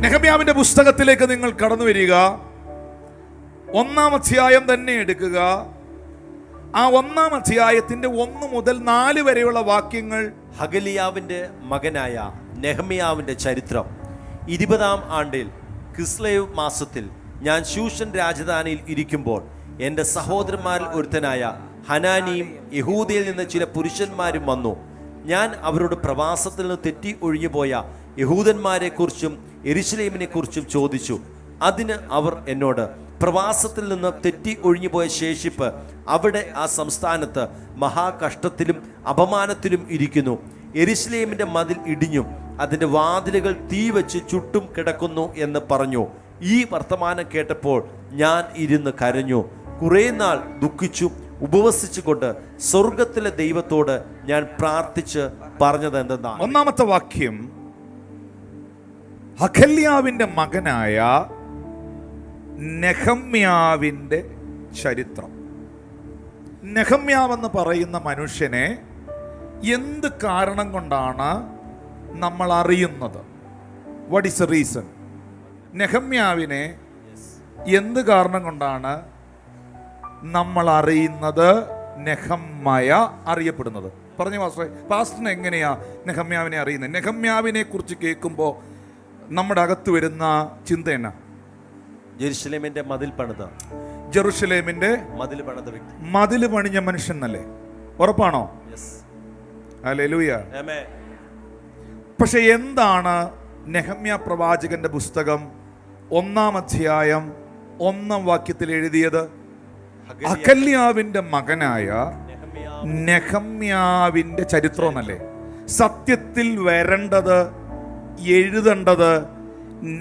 നെഹമ്യാവിന്റെ പുസ്തകത്തിലേക്ക് നിങ്ങൾ കടന്നു വരിക. 1-ാം അധ്യായം തന്നെ എടുക്കുക. ആ 1-ാം അധ്യായത്തിന്റെ 1 മുതൽ 4 വരെയുള്ള വാക്യങ്ങൾ. ഹഗലിയാവിന്റെ മകനായ നെഹമ്യാവിന്റെ ചരിത്രം. 20-ാം ആണ്ടിൽ കിസ്ലേവ് മാസത്തിൽ ഞാൻ ശൂഷൻ രാജധാനിയിൽ ഇരിക്കുമ്പോൾ എൻ്റെ സഹോദരന്മാരിൽ ഒരുത്തനായ ഹനാനിയും യഹൂദയിൽ നിന്ന് ചില പുരുഷന്മാരും വന്നു. ഞാൻ അവരോട് പ്രവാസത്തിൽ നിന്ന് തെറ്റി ഒഴിഞ്ഞുപോയ യഹൂദന്മാരെ കുറിച്ചും യെരുശലേമിനെ കുറിച്ചും ചോദിച്ചു. അതിന് അവർ എന്നോട്, പ്രവാസത്തിൽ നിന്ന് തെറ്റി ഒഴിഞ്ഞുപോയ ശേഷിപ്പ് അവിടെ ആ സംസ്ഥാനത്ത് മഹാകഷ്ടത്തിലും അപമാനത്തിലും ഇരിക്കുന്നു. യെരുശലേമിന്റെ മതിൽ ഇടിഞ്ഞും അതിൻ്റെ വാതിലുകൾ തീ വെച്ച് ചുട്ടും കിടക്കുന്നു എന്ന് പറഞ്ഞു. ഈ വർത്തമാനം കേട്ടപ്പോൾ ഞാൻ ഇരുന്ന് കരഞ്ഞു. കുറേ നാൾ ദുഃഖിച്ചു ഉപവസിച്ചുകൊണ്ട് സ്വർഗത്തിലെ ദൈവത്തോട് ഞാൻ പ്രാർത്ഥിച്ച് പറഞ്ഞത് എന്തെന്നാ? 1-ാമത്തെ വാക്യം, ഹഗല്യാവിന്റെ മകനായ നെഹമ്യാവിന്റെ ചരിത്രം. നെഹമ്യാവെന്ന് പറയുന്ന മനുഷ്യനെ എന്ത് കാരണം കൊണ്ടാണ് നമ്മൾ അറിയുന്നത്? What is the reason? നെഹമ്യാവിനെ എന്ത് കാരണം കൊണ്ടാണ് നമ്മൾ അറിയുന്നത്, നെഹമ്യ അറിയപ്പെടുന്നത്? പറഞ്ഞു പാസ്റ്ററിന് എങ്ങനെയാ നെഹമ്യാവിനെ അറിയുന്നത്? നെഹമ്യാവിനെ കുറിച്ച് കേൾക്കുമ്പോൾ നമ്മുടെ അകത്ത് വരുന്ന ചിന്ത എന്നാ? ജെറുസലേമിന്റെ മതിൽ പണിത, ജെറുസലേമിന്റെ മതിൽ പണിത വ്യക്തി, മതിൽ പണിഞ്ഞ മനുഷ്യൻ എന്നല്ലേ? ഉറപ്പാണോ? ഹല്ലേലൂയ. പക്ഷെ എന്താണ് നെഹമ്യ പ്രവാചകന്റെ പുസ്തകം 1-ാം അധ്യായം 1-ാം വാക്യത്തിൽ എഴുതിയത്? ഹഗല്യാവിന്റെ മകനായ നെഹമ്യാവിന്റെ ചരിത്രം എന്നല്ലേ? സത്യത്തിൽ വരേണ്ടത്, എഴുതേണ്ടത്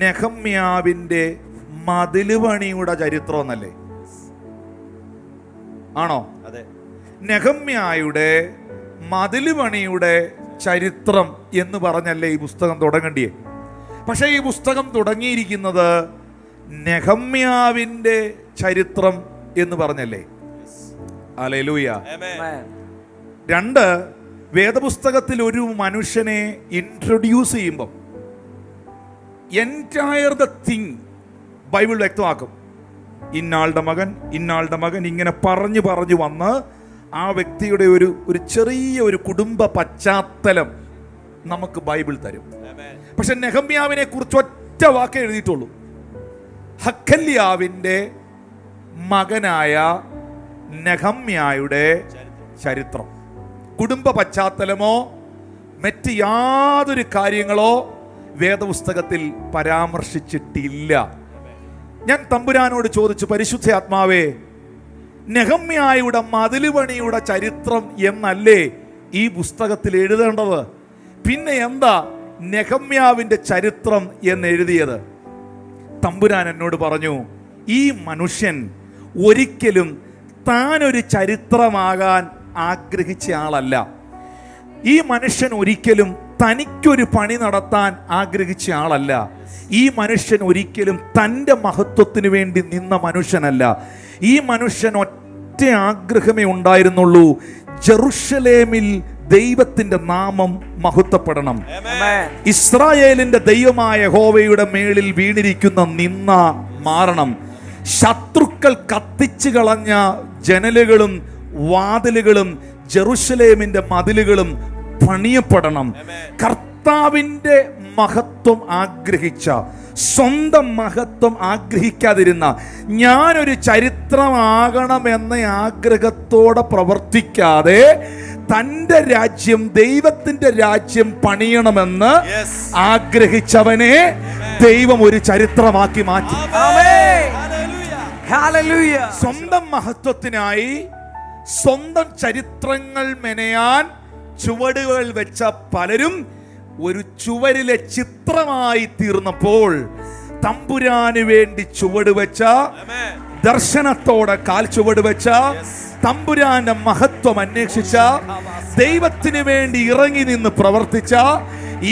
നെഹമ്യാവിന്റെ മതില് പണിയുടെ ചരിത്രം എന്നല്ലേ? ആണോ? അതെ. നെഹമ്യായുടെ മതില് പണിയുടെ ചരിത്രം എന്ന് പറഞ്ഞല്ലേ ഈ പുസ്തകം തുടങ്ങേണ്ടിയേ? പക്ഷെ ഈ പുസ്തകം തുടങ്ങിയിരിക്കുന്നത് നെഹമ്യാവിന്റെ ചരിത്രം എന്ന് പറഞ്ഞല്ലേ? ഹല്ലേലൂയ. 2, വേദപുസ്തകത്തിൽ ഒരു മനുഷ്യനെ ഇൻട്രൊഡ്യൂസ് ചെയ്യുമ്പോൾ എൻറ്റയർ ദ തിങ് ബൈബിൾ വ്യക്തമാക്കും. ഇന്നാളുടെ മകൻ, ഇന്നാളുടെ മകൻ, ഇങ്ങനെ പറഞ്ഞു പറഞ്ഞു വന്ന് ആ വ്യക്തിയുടെ ഒരു ചെറിയ ഒരു കുടുംബ പശ്ചാത്തലം നമുക്ക് ബൈബിൾ തരും. പക്ഷെ നെഹമ്യാവിനെ കുറിച്ച് ഒറ്റ വാക്കേ എഴുതിയിട്ടുള്ളൂ. ഹഗല്യാവിന്റെ മകനായ നെഹമ്യായുടെ ചരിത്രം. കുടുംബ പശ്ചാത്തലമോ മറ്റ് യാതൊരു കാര്യങ്ങളോ വേദപുസ്തകത്തിൽ പരാമർശിച്ചിട്ടില്ല. ഞാൻ തമ്പുരാനോട് ചോദിച്ചു, പരിശുദ്ധ ആത്മാവേ, നെഹമ്യായുടെ മതില് പണിയുടെ ചരിത്രം എന്നല്ലേ ഈ പുസ്തകത്തിൽ എഴുതേണ്ടത്? പിന്നെ എന്താ നെഹമ്യാവിന്റെ ചരിത്രം എന്ന് എഴുതിയത്? തമ്പുരാൻ എന്നോട് പറഞ്ഞു, ഈ മനുഷ്യൻ ഒരിക്കലും താനൊരു ചരിത്രമാകാൻ ആഗ്രഹിച്ച ആളല്ല. ഈ മനുഷ്യൻ ഒരിക്കലും തനിക്കൊരു പണി നടത്താൻ ആഗ്രഹിച്ച ആളല്ല. ഈ മനുഷ്യൻ ഒരിക്കലും തൻ്റെ മഹത്വത്തിന് വേണ്ടി നിന്ന മനുഷ്യനല്ല. ഈ മനുഷ്യൻ ഒറ്റ ആഗ്രഹമേ ഉണ്ടായിരുന്നുള്ളൂ, ജെറുസലേമിൽ ദൈവത്തിന്റെ നാമം മഹത്വപ്പെടണം. ഇസ്രായേലിന്റെ ദൈവമായ യഹോവയുടെ മേളിൽ വീണിരിക്കുന്ന നിന്ന മാറണം. ശത്രുക്കൾ കത്തിച്ചു കളഞ്ഞ ജനലുകളും വാതിലുകളും ജെറുസലേമിന്റെ മതിലുകളും പണിയപ്പെടണം. കർത്താവിന്റെ മഹത്വം ആഗ്രഹിച്ച, സ്വന്തം മഹത്വം ആഗ്രഹിക്കാതിരുന്ന, ഞാനൊരു ചരിത്രമാകണമെന്ന ആഗ്രഹത്തോടെ പ്രവർത്തിക്കാതെ തൻ്റെ രാജ്യം, ദൈവത്തിന്റെ രാജ്യം പണിയണമെന്ന് ആഗ്രഹിച്ചവനെ ദൈവം ഒരു ചരിത്രമാക്കി മാറ്റി. സ്വന്തം മഹത്വത്തിനായി സ്വന്തം ചരിത്രങ്ങൾ മെനയാൻ ചുവടുകൾ വെച്ച പലരും ഒരു ചുവരിലെ ചിത്രമായി തീർന്നപ്പോൾ തമ്പുരാന് വേണ്ടി ചുവട് വെച്ച, ദർശനത്തോടെ കാൽ ചുവട് വെച്ച, തമ്പുരാന്റെ മഹത്വം അന്വേഷിച്ച, ദൈവത്തിന് വേണ്ടി ഇറങ്ങി നിന്ന് പ്രവർത്തിച്ച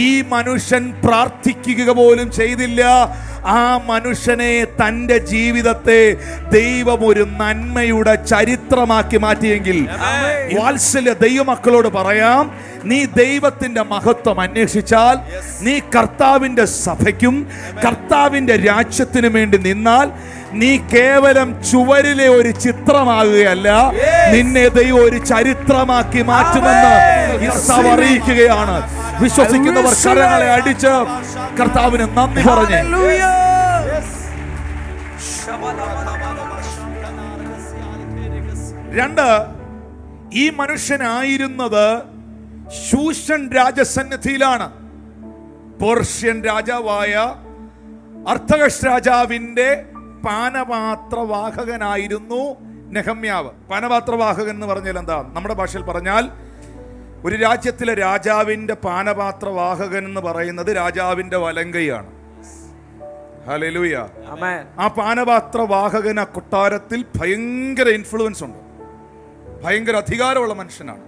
ഈ മനുഷ്യൻ പ്രാർത്ഥിക്കുക പോലും ചെയ്തില്ല. ആ മനുഷ്യനെ, തൻ്റെ ജീവിതത്തെ ദൈവം ഒരു നന്മയുടെ ചരിത്രമാക്കി മാറ്റിയെങ്കിൽ, വാത്സല്യ ദൈവമക്കളോട് പറയാം, നീ ദൈവത്തിന്റെ മഹത്വം അന്വേഷിച്ചാൽ, നീ കർത്താവിന്റെ സഭയ്ക്കും കർത്താവിന്റെ രാജ്യത്തിനും വേണ്ടി നിന്നാൽ, നീ കേവലം ചുവരിലെ ഒരു ചിത്രമാകുകയല്ല, നിന്നെ ദൈവം ഒരു ചരിത്രമാക്കി മാറ്റുമെന്ന് കർത്താവ് അറിയിക്കുകയാണ്. വിശ്വസിക്കുന്നവർ കരങ്ങളെ അടിച്ച് കർത്താവിന് നന്ദി പറഞ്ഞേ. രണ്ട്, ഈ മനുഷ്യനായിരുന്നത് ശൂഷൻ രാജസന്നിധിയിലാണ്. പേർഷ്യൻ രാജാവായ അർത്തഹഷ് രാജാവിന്റെ പാനപാത്രവാഹകനായിരുന്നു നെഹമ്യാവ്. പാനപാത്രവാഹകൻ എന്ന് പറഞ്ഞാൽ എന്താ? നമ്മുടെ ഭാഷയിൽ പറഞ്ഞാൽ ഒരു രാജ്യത്തിലെ രാജാവിന്റെ പാനപാത്രവാഹകൻ എന്ന് പറയുന്നത് രാജാവിന്റെ വലങ്കയാണ്. ഹല്ലേലൂയ. ആ പാനപാത്രവാഹകൻ ആ കൊട്ടാരത്തിൽ ഭയങ്കര ഇൻഫ്ലുവൻസ് ഉണ്ട്, ഭയങ്കര അധികാരമുള്ള മനുഷ്യനാണ്,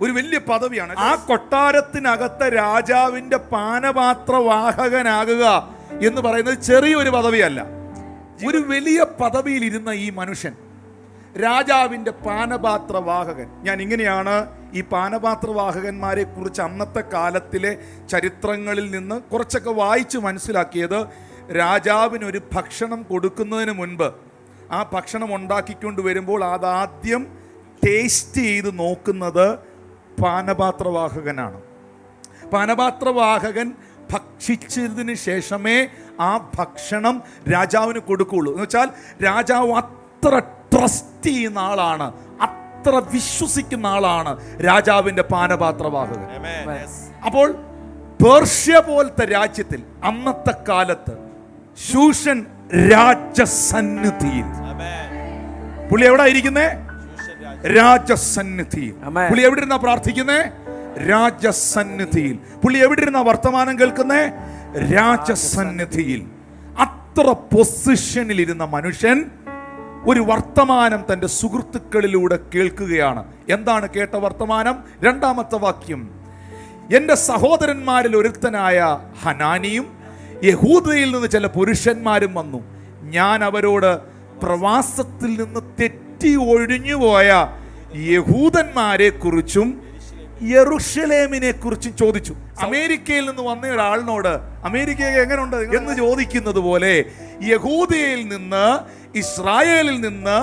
ഒരു വലിയ പദവിയാണ്. ആ കൊട്ടാരത്തിനകത്തെ രാജാവിന്റെ പാനപാത്രവാഹകനാകുക എന്ന് പറയുന്നത് ചെറിയൊരു പദവിയല്ല. ഒരു വലിയ പദവിയിൽ ഇരുന്ന ഈ മനുഷ്യൻ രാജാവിന്റെ പാനപാത്രവാഹകൻ. ഞാൻ ഇങ്ങനെയാണ് ഈ പാനപാത്രവാഹകന്മാരെ കുറിച്ച് അന്നത്തെ കാലത്തിലെ ചരിത്രങ്ങളിൽ നിന്ന് കുറച്ചൊക്കെ വായിച്ച് മനസ്സിലാക്കിയത്. രാജാവിനൊരു ഭക്ഷണം കൊടുക്കുന്നതിന് മുൻപ് ആ ഭക്ഷണം ഉണ്ടാക്കിക്കൊണ്ട് വരുമ്പോൾ അതാദ്യം ടേസ്റ്റ് ചെയ്ത് നോക്കുന്നത് പാനപാത്രവാഹകനാണ്. പാനപാത്രവാഹകൻ ഭക്ഷിച്ചതിന് ശേഷമേ ആ ഭക്ഷണം രാജാവിന് കൊടുക്കുകയുള്ളൂ. എന്ന് വെച്ചാൽ രാജാവ് അത്ര ട്രസ്റ്റ് ചെയ്യുന്ന ആളാണ്, അത്ര വിശ്വസിക്കുന്ന ആളാണ് രാജാവിന്റെ പാനപാത്രവാഹകൻ. അപ്പോൾ പേർഷ്യ പോലത്തെ രാജ്യത്തിൽ അന്നത്തെ കാലത്ത് ശൂഷൻ രാജസന്നിധിയിൽ, പുള്ളി എവിടെ ഇരിക്കുന്നേ? രാജസന്നിധിയിൽ. പുള്ളി എവിടെ ഇരുന്നാ പ്രാർത്ഥിക്കുന്നേ? രാജസന്നിധിയിൽ. പുള്ളി എവിടെ ഇരുന്നാ വർത്തമാനം കേൾക്കുന്നേ? രാജസന്നിധിയിൽ. അത്ര പൊസിഷനിൽ ഇരുന്ന മനുഷ്യൻ ഒരു വർത്തമാനം തന്റെ സുഹൃത്തുക്കളിലൂടെ കേൾക്കുകയാണ്. എന്താണ് കേട്ട വർത്തമാനം? രണ്ടാമത്തെ വാക്യം, എന്റെ സഹോദരന്മാരിൽ ഒരുത്തനായ ഹനാനിയും യഹൂദയിൽ നിന്ന് ചില പുരുഷന്മാരും വന്നു. ഞാൻ അവരോട് പ്രവാസത്തിൽ നിന്ന് തെറ്റി ഒഴിഞ്ഞുപോയ യഹൂദന്മാരെ കുറിച്ചും യെരുശലേമിനെ കുറിച്ചും ചോദിച്ചു. അമേരിക്കയിൽ നിന്ന് വന്ന ഒരാളിനോട് അമേരിക്ക എങ്ങനെയുണ്ട് എന്ന് ചോദിക്കുന്നത് പോലെ യഹൂദയിൽ നിന്ന്, ഇസ്രായേലിൽ നിന്ന്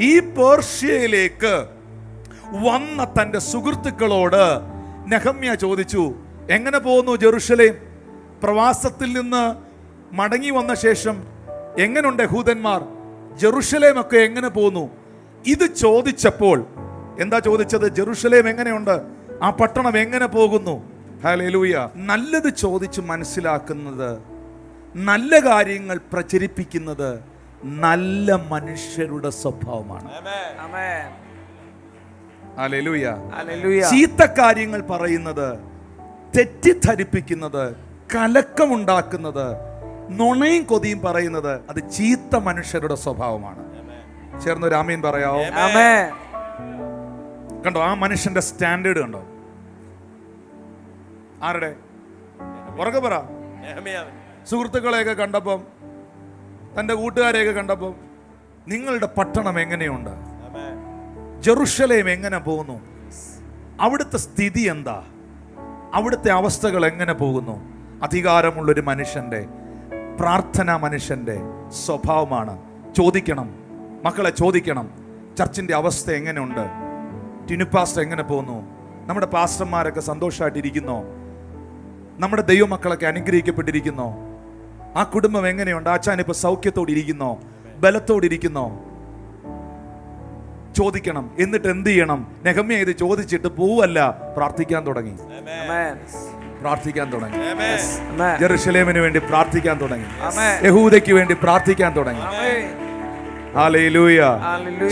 ഈ പേർഷ്യയിലേക്ക് വന്ന തന്റെ സുഹൃത്തുക്കളോട് നെഹമ്യ ചോദിച്ചു, എങ്ങനെ പോകുന്നു ജെറുസലേം? പ്രവാസത്തിൽ നിന്ന് മടങ്ങി വന്ന ശേഷം എങ്ങനെയുണ്ട് യഹൂദന്മാർ? ജെറുസലേം ഒക്കെ എങ്ങനെ പോകുന്നു? ഇത് ചോദിച്ചപ്പോൾ എന്താ ചോദിച്ചത്? ജെറുസലേം എങ്ങനെയുണ്ട്? ആ പട്ടണം എങ്ങനെ പോകുന്നു? ഹല്ലേലൂയ. നല്ലത് ചോദിച്ച് മനസ്സിലാക്കുന്നത്, നല്ല കാര്യങ്ങൾ പ്രചരിപ്പിക്കുന്നത് നല്ല മനുഷ്യരുടെ സ്വഭാവമാണ്. ഹല്ലേലൂയ. ചീത്ത കാര്യങ്ങൾ പറയുന്നത്, തെറ്റിദ്ധരിപ്പിക്കുന്നത്, കലക്കമുണ്ടാക്കുന്നത്, നുണയും കൊതിയും പറയുന്നത് അത് ചീത്ത മനുഷ്യരുടെ സ്വഭാവമാണ്. ചേർന്നൊരു ആമീൻ പറയാവോ? കണ്ടോ ആ മനുഷ്യന്റെ സ്റ്റാൻഡേർഡ് കണ്ടോ? ആരുടെ? ഉറക്കെ പറ. സുഹൃത്തുക്കളെയൊക്കെ കണ്ടപ്പം, തന്റെ കൂട്ടുകാരെയൊക്കെ കണ്ടപ്പം, നിങ്ങളുടെ പട്ടണം എങ്ങനെയുണ്ട്? ജെറുസലേം എങ്ങനെ പോകുന്നു? അവിടുത്തെ സ്ഥിതി എന്താ? അവിടുത്തെ അവസ്ഥകൾ എങ്ങനെ പോകുന്നു? അധികാരമുള്ളൊരു മനുഷ്യന്റെ, പ്രാർത്ഥനാ മനുഷ്യന്റെ സ്വഭാവമാണ്. ചോദിക്കണം, മക്കളെ ചോദിക്കണം, ചർച്ചിന്റെ അവസ്ഥ എങ്ങനെയുണ്ട്? ടിനു പാസ്റ്റർ എങ്ങനെ പോകുന്നു? നമ്മുടെ പാസ്റ്റർമാരൊക്കെ സന്തോഷമായിട്ടിരിക്കുന്നോ? നമ്മുടെ ദൈവമക്കളൊക്കെ അനുഗ്രഹിക്കപ്പെട്ടിരിക്കുന്നോ? ആ കുടുംബം എങ്ങനെയുണ്ട്? ആച്ചാൻ ഇപ്പൊ സൗഖ്യത്തോടെ ഇരിക്കുന്നോ? ബലത്തോടെ ഇരിക്കുന്നോ? ചോദിക്കണം. എന്നിട്ട് എന്ത് ചെയ്യണം? നെഹമ്യ ഇത് ചോദിച്ചിട്ട് പോവല്ല, പ്രാർത്ഥിക്കാൻ തുടങ്ങി. പ്രാർത്ഥിക്കാൻ തുടങ്ങി. ജെറുസലേമിന് വേണ്ടി പ്രാർത്ഥിക്കാൻ തുടങ്ങി. യഹൂദയ്ക്ക് വേണ്ടി പ്രാർത്ഥിക്കാൻ തുടങ്ങി. ഹല്ലേലൂയ.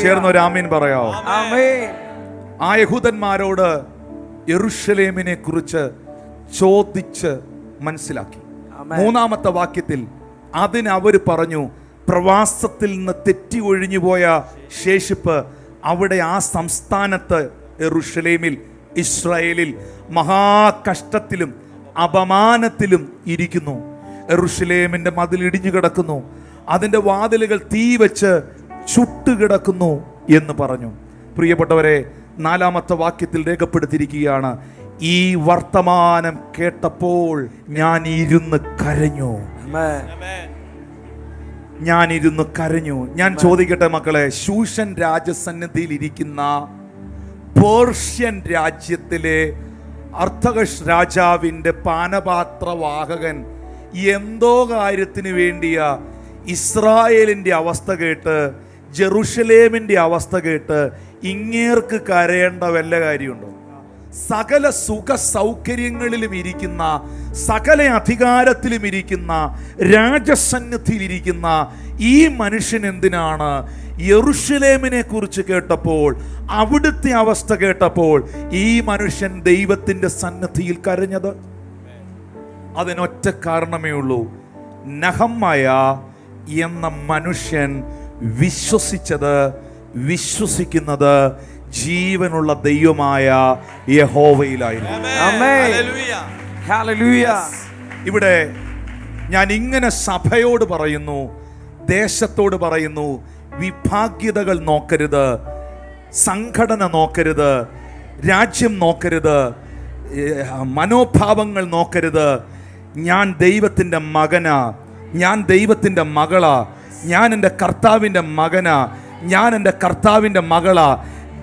ചേർന്നൊരു ആമീൻ പറയാവോ? ആ യഹൂദന്മാരോട് യെരുശലേമിനെ കുറിച്ച് ചോദിച്ച് മനസ്സിലാക്കി. മൂന്നാമത്തെ വാക്യത്തിൽ അതിന് അവർ പറഞ്ഞു, പ്രവാസത്തിൽ നിന്ന് തെറ്റി ഒഴിഞ്ഞുപോയ ശേഷിപ്പ് അവിടെ ആ സംസ്ഥാനത്ത് യെരുശലേമിൽ, ഇസ്രായേലിൽ മഹാകഷ്ടത്തിലും അപമാനത്തിലും ഇരിക്കുന്നു. യെരൂശലേമിന്റെ മതിൽ ഇടിഞ്ഞു കിടക്കുന്നു, അതിന്റെ വാതിലുകൾ തീ വെച്ച് ചുട്ടുകിടക്കുന്നു എന്ന് പറഞ്ഞു. പ്രിയപ്പെട്ടവരെ, 4-ാമത്തെ വാക്യത്തിൽ രേഖപ്പെടുത്തിയിരിക്കുകയാണ്, ഈ വർത്തമാനം കേട്ടപ്പോൾ ഞാൻ ഇരുന്ന് കരഞ്ഞു. ഞാൻ ചോദിക്കട്ടെ മക്കളെ, ശൂഷൻ രാജസന്നിധിയിൽ ഇരിക്കുന്ന പേർഷ്യൻ രാജ്യത്തിലെ അർത്തകഷ് രാജാവിൻ്റെ പാനപാത്രവാഹകൻ എന്തോ കാര്യത്തിന് വേണ്ടിയാ ഇസ്രായേലിൻ്റെ അവസ്ഥ കേട്ട്, ജെറുസലേമിൻ്റെ അവസ്ഥ കേട്ട് ഇങ്ങേർക്ക് കരയേണ്ട വല്ല കാര്യമുണ്ടോ? സകല സുഖ സൗകര്യങ്ങളിലും ഇരിക്കുന്ന, സകല അധികാരത്തിലും ഇരിക്കുന്ന, രാജസന്നിധിയിൽ ഇരിക്കുന്ന ഈ മനുഷ്യൻ എന്തിനാണ് യെരൂശലേമിനെ കുറിച്ച് കേട്ടപ്പോൾ, അവിടുത്തെ അവസ്ഥ കേട്ടപ്പോൾ ഈ മനുഷ്യൻ ദൈവത്തിന്റെ സന്നിധിയിൽ കരഞ്ഞത്? അതിനൊറ്റ കാരണമേ ഉള്ളൂ, നെഹമ്യ എന്ന മനുഷ്യൻ വിശ്വസിക്കുന്നത് ജീവനുള്ള ദൈവമായ യഹോവയിലായിരുന്നു. ഇവിടെ ഞാൻ ഇങ്ങനെ സഭയോട് പറയുന്നു, ദേശത്തോട് പറയുന്നു, വിഭാഗ്യതകൾ നോക്കരുത്, സംഘടന നോക്കരുത്, രാജ്യം നോക്കരുത്, മനോഭാവങ്ങൾ നോക്കരുത്. ഞാൻ ദൈവത്തിൻ്റെ മകനാ, ഞാൻ ദൈവത്തിൻ്റെ മകളാ, ഞാൻ എൻ്റെ കർത്താവിൻ്റെ മകനാ, ഞാൻ എൻ്റെ കർത്താവിൻ്റെ മകളാ.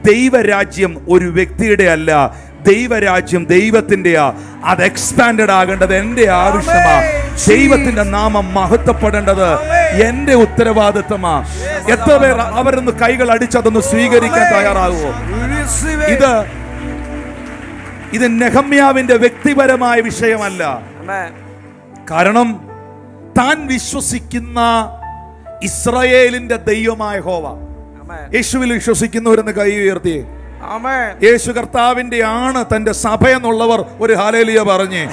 ദൈവരാജ്യം ഒരു വ്യക്തിയുടെ അല്ല, ദൈവരാജ്യം ദൈവത്തിൻ്റെയാ. അത് എക്സ്പാൻഡഡ് ആകേണ്ടത് എൻ്റെ ആവശ്യമാ. ദൈവത്തിന്റെ നാമം മഹത്വപ്പെടേണ്ടത് എൻ്റെ ഉത്തരവാദിത്തമാ. എത്ര പേർ അവരൊന്ന് കൈകൾ അടിച്ചതൊന്ന് സ്വീകരിക്കാൻ തയ്യാറാകുമോ? ഇത് നെഹമ്യാവിന്റെ വ്യക്തിപരമായ വിഷയമല്ല. കാരണം താൻ വിശ്വസിക്കുന്ന ഇസ്രായേലിന്റെ ദൈവമായ യഹോവ, യേശുവിൽ വിശ്വസിക്കുന്നവരെന്ന് കൈ ഉയർത്തിയേ. യേശു കർത്താവിന്റെ ആണ് തന്റെ സഭ എന്നുള്ളവർ ഒരു ഹല്ലേലൂയ പറഞ്ഞേ.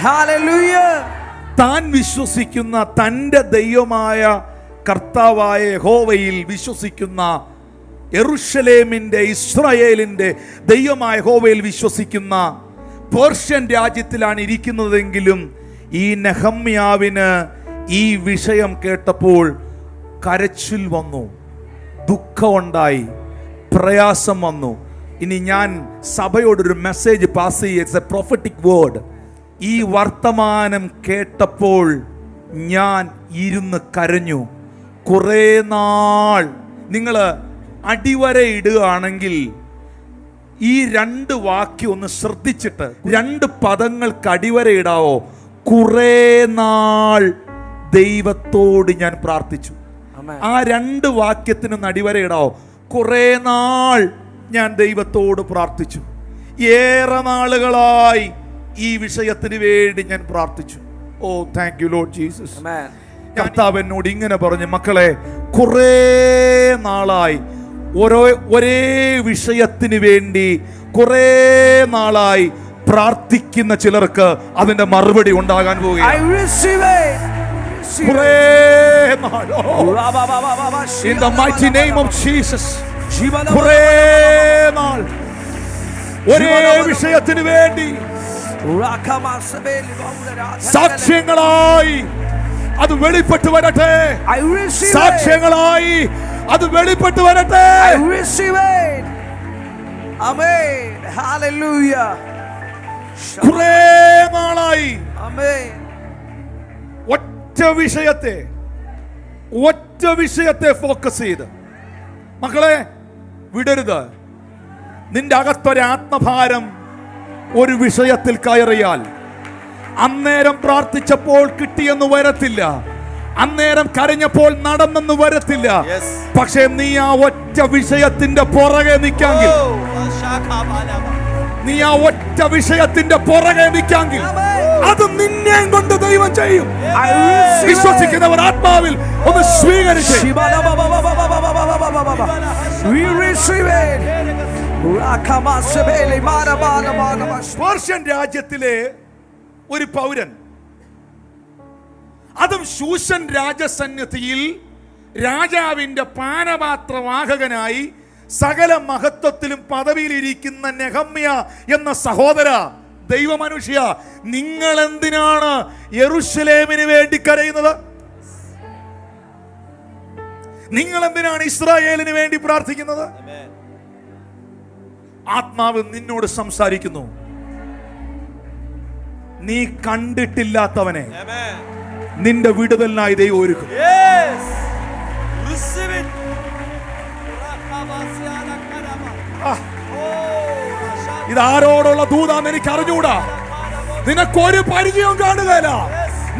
താൻ വിശ്വസിക്കുന്ന തന്റെ ദൈവമായ കർത്താവായ യഹോവയിൽ വിശ്വസിക്കുന്ന, യെരൂശലേമിന്റെ ഇസ്രായേലിന്റെ ദൈവമായ യഹോവയിൽ വിശ്വസിക്കുന്ന പേർഷ്യൻ രാജ്യത്തിലാണ് ഇരിക്കുന്നതെങ്കിലും ഈ നെഹമ്യാവിന് ഈ വിഷയം കേട്ടപ്പോൾ കരച്ചിൽ വന്നു, ദുഃഖമുണ്ടായി, പ്രയാസം വന്നു. ഇനി ഞാൻ സഭയോടൊരു മെസ്സേജ് പാസ് ചെയ്യുക. It's A prophetic word. ഈ വർത്തമാനം കേട്ടപ്പോൾ ഞാൻ ഇരുന്ന് കരഞ്ഞു. കുറേ നാൾ നിങ്ങൾ അടിവര ഇടുകയാണെങ്കിൽ ഈ 2 വാക്യം ഒന്ന് ശ്രദ്ധിച്ചിട്ട് 2 പദങ്ങൾക്ക് അടിവര ഇടാവോ? കുറേ നാൾ ദൈവത്തോട് ഞാൻ പ്രാർത്ഥിച്ചു. ആ 2 വാക്യത്തിന് അടിവര ഇടാവോ? കുറേ നാൾ ഞാൻ ദൈവത്തോട് പ്രാർത്ഥിച്ചു. ഏറെ നാളുകളായി ഈ വിഷയത്തിന് വേണ്ടി ഞാൻ പ്രാർത്ഥിച്ചു. ഓ താങ്ക് യു ലോർഡ് ജീസസ്. കർത്താവ് എന്നോട് ഇങ്ങനെ പറഞ്ഞു, മക്കളെ, കുറേ നാളായി ഒരേ വിഷയത്തിന് വേണ്ടി കുറേ നാളായി പ്രാർത്ഥിക്കുന്ന ചിലർക്ക് അതിന്റെ മറുപടി ഉണ്ടാകാൻ പോവുകയാണ്. In the mighty name of Jesus. കുറേ നാൾ ഒരേ വിഷയത്തിന് വേണ്ടി സാക്ഷ്യങ്ങളായി അത് വെളിപ്പെട്ടു വരട്ടെ. സാക്ഷ്യങ്ങളായി അത് വെളിപ്പെട്ടു വരട്ടെ. കുറേ നാളായി ഒറ്റ വിഷയത്തെ ഫോക്കസ് ചെയ്ത്, മക്കളെ വിടരുത്. നിന്റെ അകത്തൊരാത്മഭാരം ഒരു വിഷയത്തിൽ കയറിയാൽ അന്നേരം പ്രാർത്ഥിച്ചപ്പോൾ കിട്ടിയെന്ന് വരത്തില്ല, അന്നേരം കരഞ്ഞപ്പോൾ നടന്നെന്ന് വരത്തില്ല. പക്ഷെ നീ ആ ഒറ്റ വിഷയത്തിന്റെ പുറകെ നിൽക്കാമെങ്കിൽ, അത് നിന്നെ കൊണ്ട് ദൈവം ചെയ്യും. വിശ്വസിക്കുന്നവർ ആത്മാവിൽ ഒന്ന് സ്വീകരിച്ച് പേർഷ്യൻ രാജ്യത്തിലെ ഒരു പൗരൻ, അതും ശൂഷൻ രാജസന്നിധിയിൽ രാജാവിന്റെ പാനപാത്രവാഹകനായി സകല മഹത്വത്തിലും പദവിയിലിരിക്കുന്ന നെഹമ്യ എന്ന സഹോദര, ദൈവമനുഷ്യ, നിങ്ങൾ എന്തിനാണ് യെരൂശലേമിന് വേണ്ടി കരയുന്നത്? നിങ്ങൾ എന്തിനാണ് ഇസ്രായേലിന് വേണ്ടി പ്രാർത്ഥിക്കുന്നത്? ആത്മാവ് നിന്നോട് സംസാരിക്കുന്നു. നീ കണ്ടിട്ടില്ലാത്തവനെ നിന്റെ വിടുതലിനായി ദൈവം ഒരുക്കും. ഇതാരോടുള്ള ദൂതാന്ന് എനിക്ക് അറിഞ്ഞൂടാ. നിനക്കൊരു പരിചയവും കാണുകയില്ല,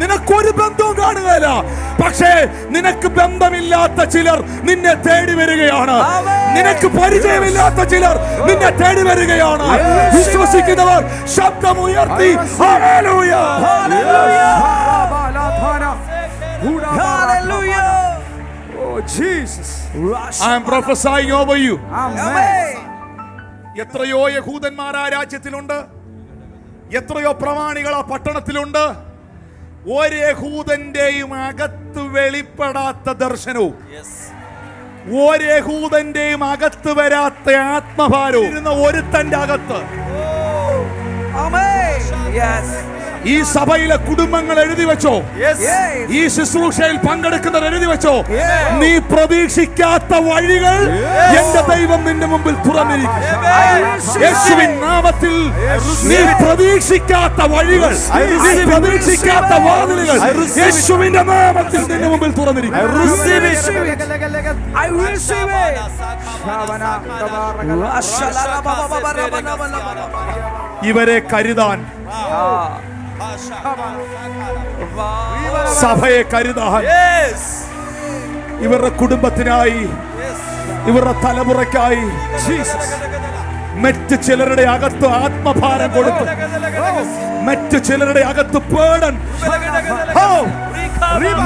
നിനക്കൊരു ബന്ധവും കാണുകയില്ല. പക്ഷേ നിനക്ക് ബന്ധമില്ലാത്ത ചിലർ നിന്നെ തേടി വരികയാണ്. നിനക്ക് പരിചയമില്ലാത്ത ചിലർ നിന്നെ തേടി വരികയാണ്. വിശ്വസിക്കുന്നവർ ശബ്ദമുയർത്തി hallelujah, Hallelujah. Oh Jesus, I am prophesying over you. Amen. എത്രയോ യഹൂദന്മാർ ആ രാജ്യത്തിലുണ്ട്, എത്രയോ പ്രമാണികൾ ആ പട്ടണത്തിലുണ്ട്. ഒരു യഹൂദന്റെയും അകത്ത് വെളിപ്പെടാത്ത ദർശനവും, ഒരു യഹൂദന്റെയും അകത്ത് വരാത്ത ആത്മഭാരവും ഇരുന്ന ഒരുത്തന്റെ അകത്ത് Amen. Yes. ഈ സഭയിലെ കുടുംബങ്ങൾ എഴുതി വെച്ചോ, Yes. ഈ ശുശ്രൂഷയിൽ പങ്കെടുക്കുന്നവർ എഴുതി വെച്ചോ, നീ പ്രതീക്ഷിക്കാത്ത വഴികൾ എന്റെ ദൈവം നിന്റെ മുമ്പിൽ തുറന്നിരിക്കും. യേശുവിൻ നാമത്തിൽ നീ പ്രതീക്ഷിക്കാത്ത വഴികൾ, നീ പ്രതീക്ഷിക്കാത്ത വാതിലുകൾ യേശുവിന്റെ നാമത്തിൽ നിന്റെ മുമ്പിൽ തുറന്നിരിക്കും. I receive it. ഇവരെ കരുതാൻ, സഭയെ കരുതാൻ, ഇവരുടെ കുടുംബത്തിനായി, ഇവരുടെ തലമുറയ്ക്കായി മറ്റ് ചിലരുടെ അകത്ത് ആത്മഭാരം കൊടുത്തു, മറ്റ് ചിലരുടെ അകത്ത് പേടൻ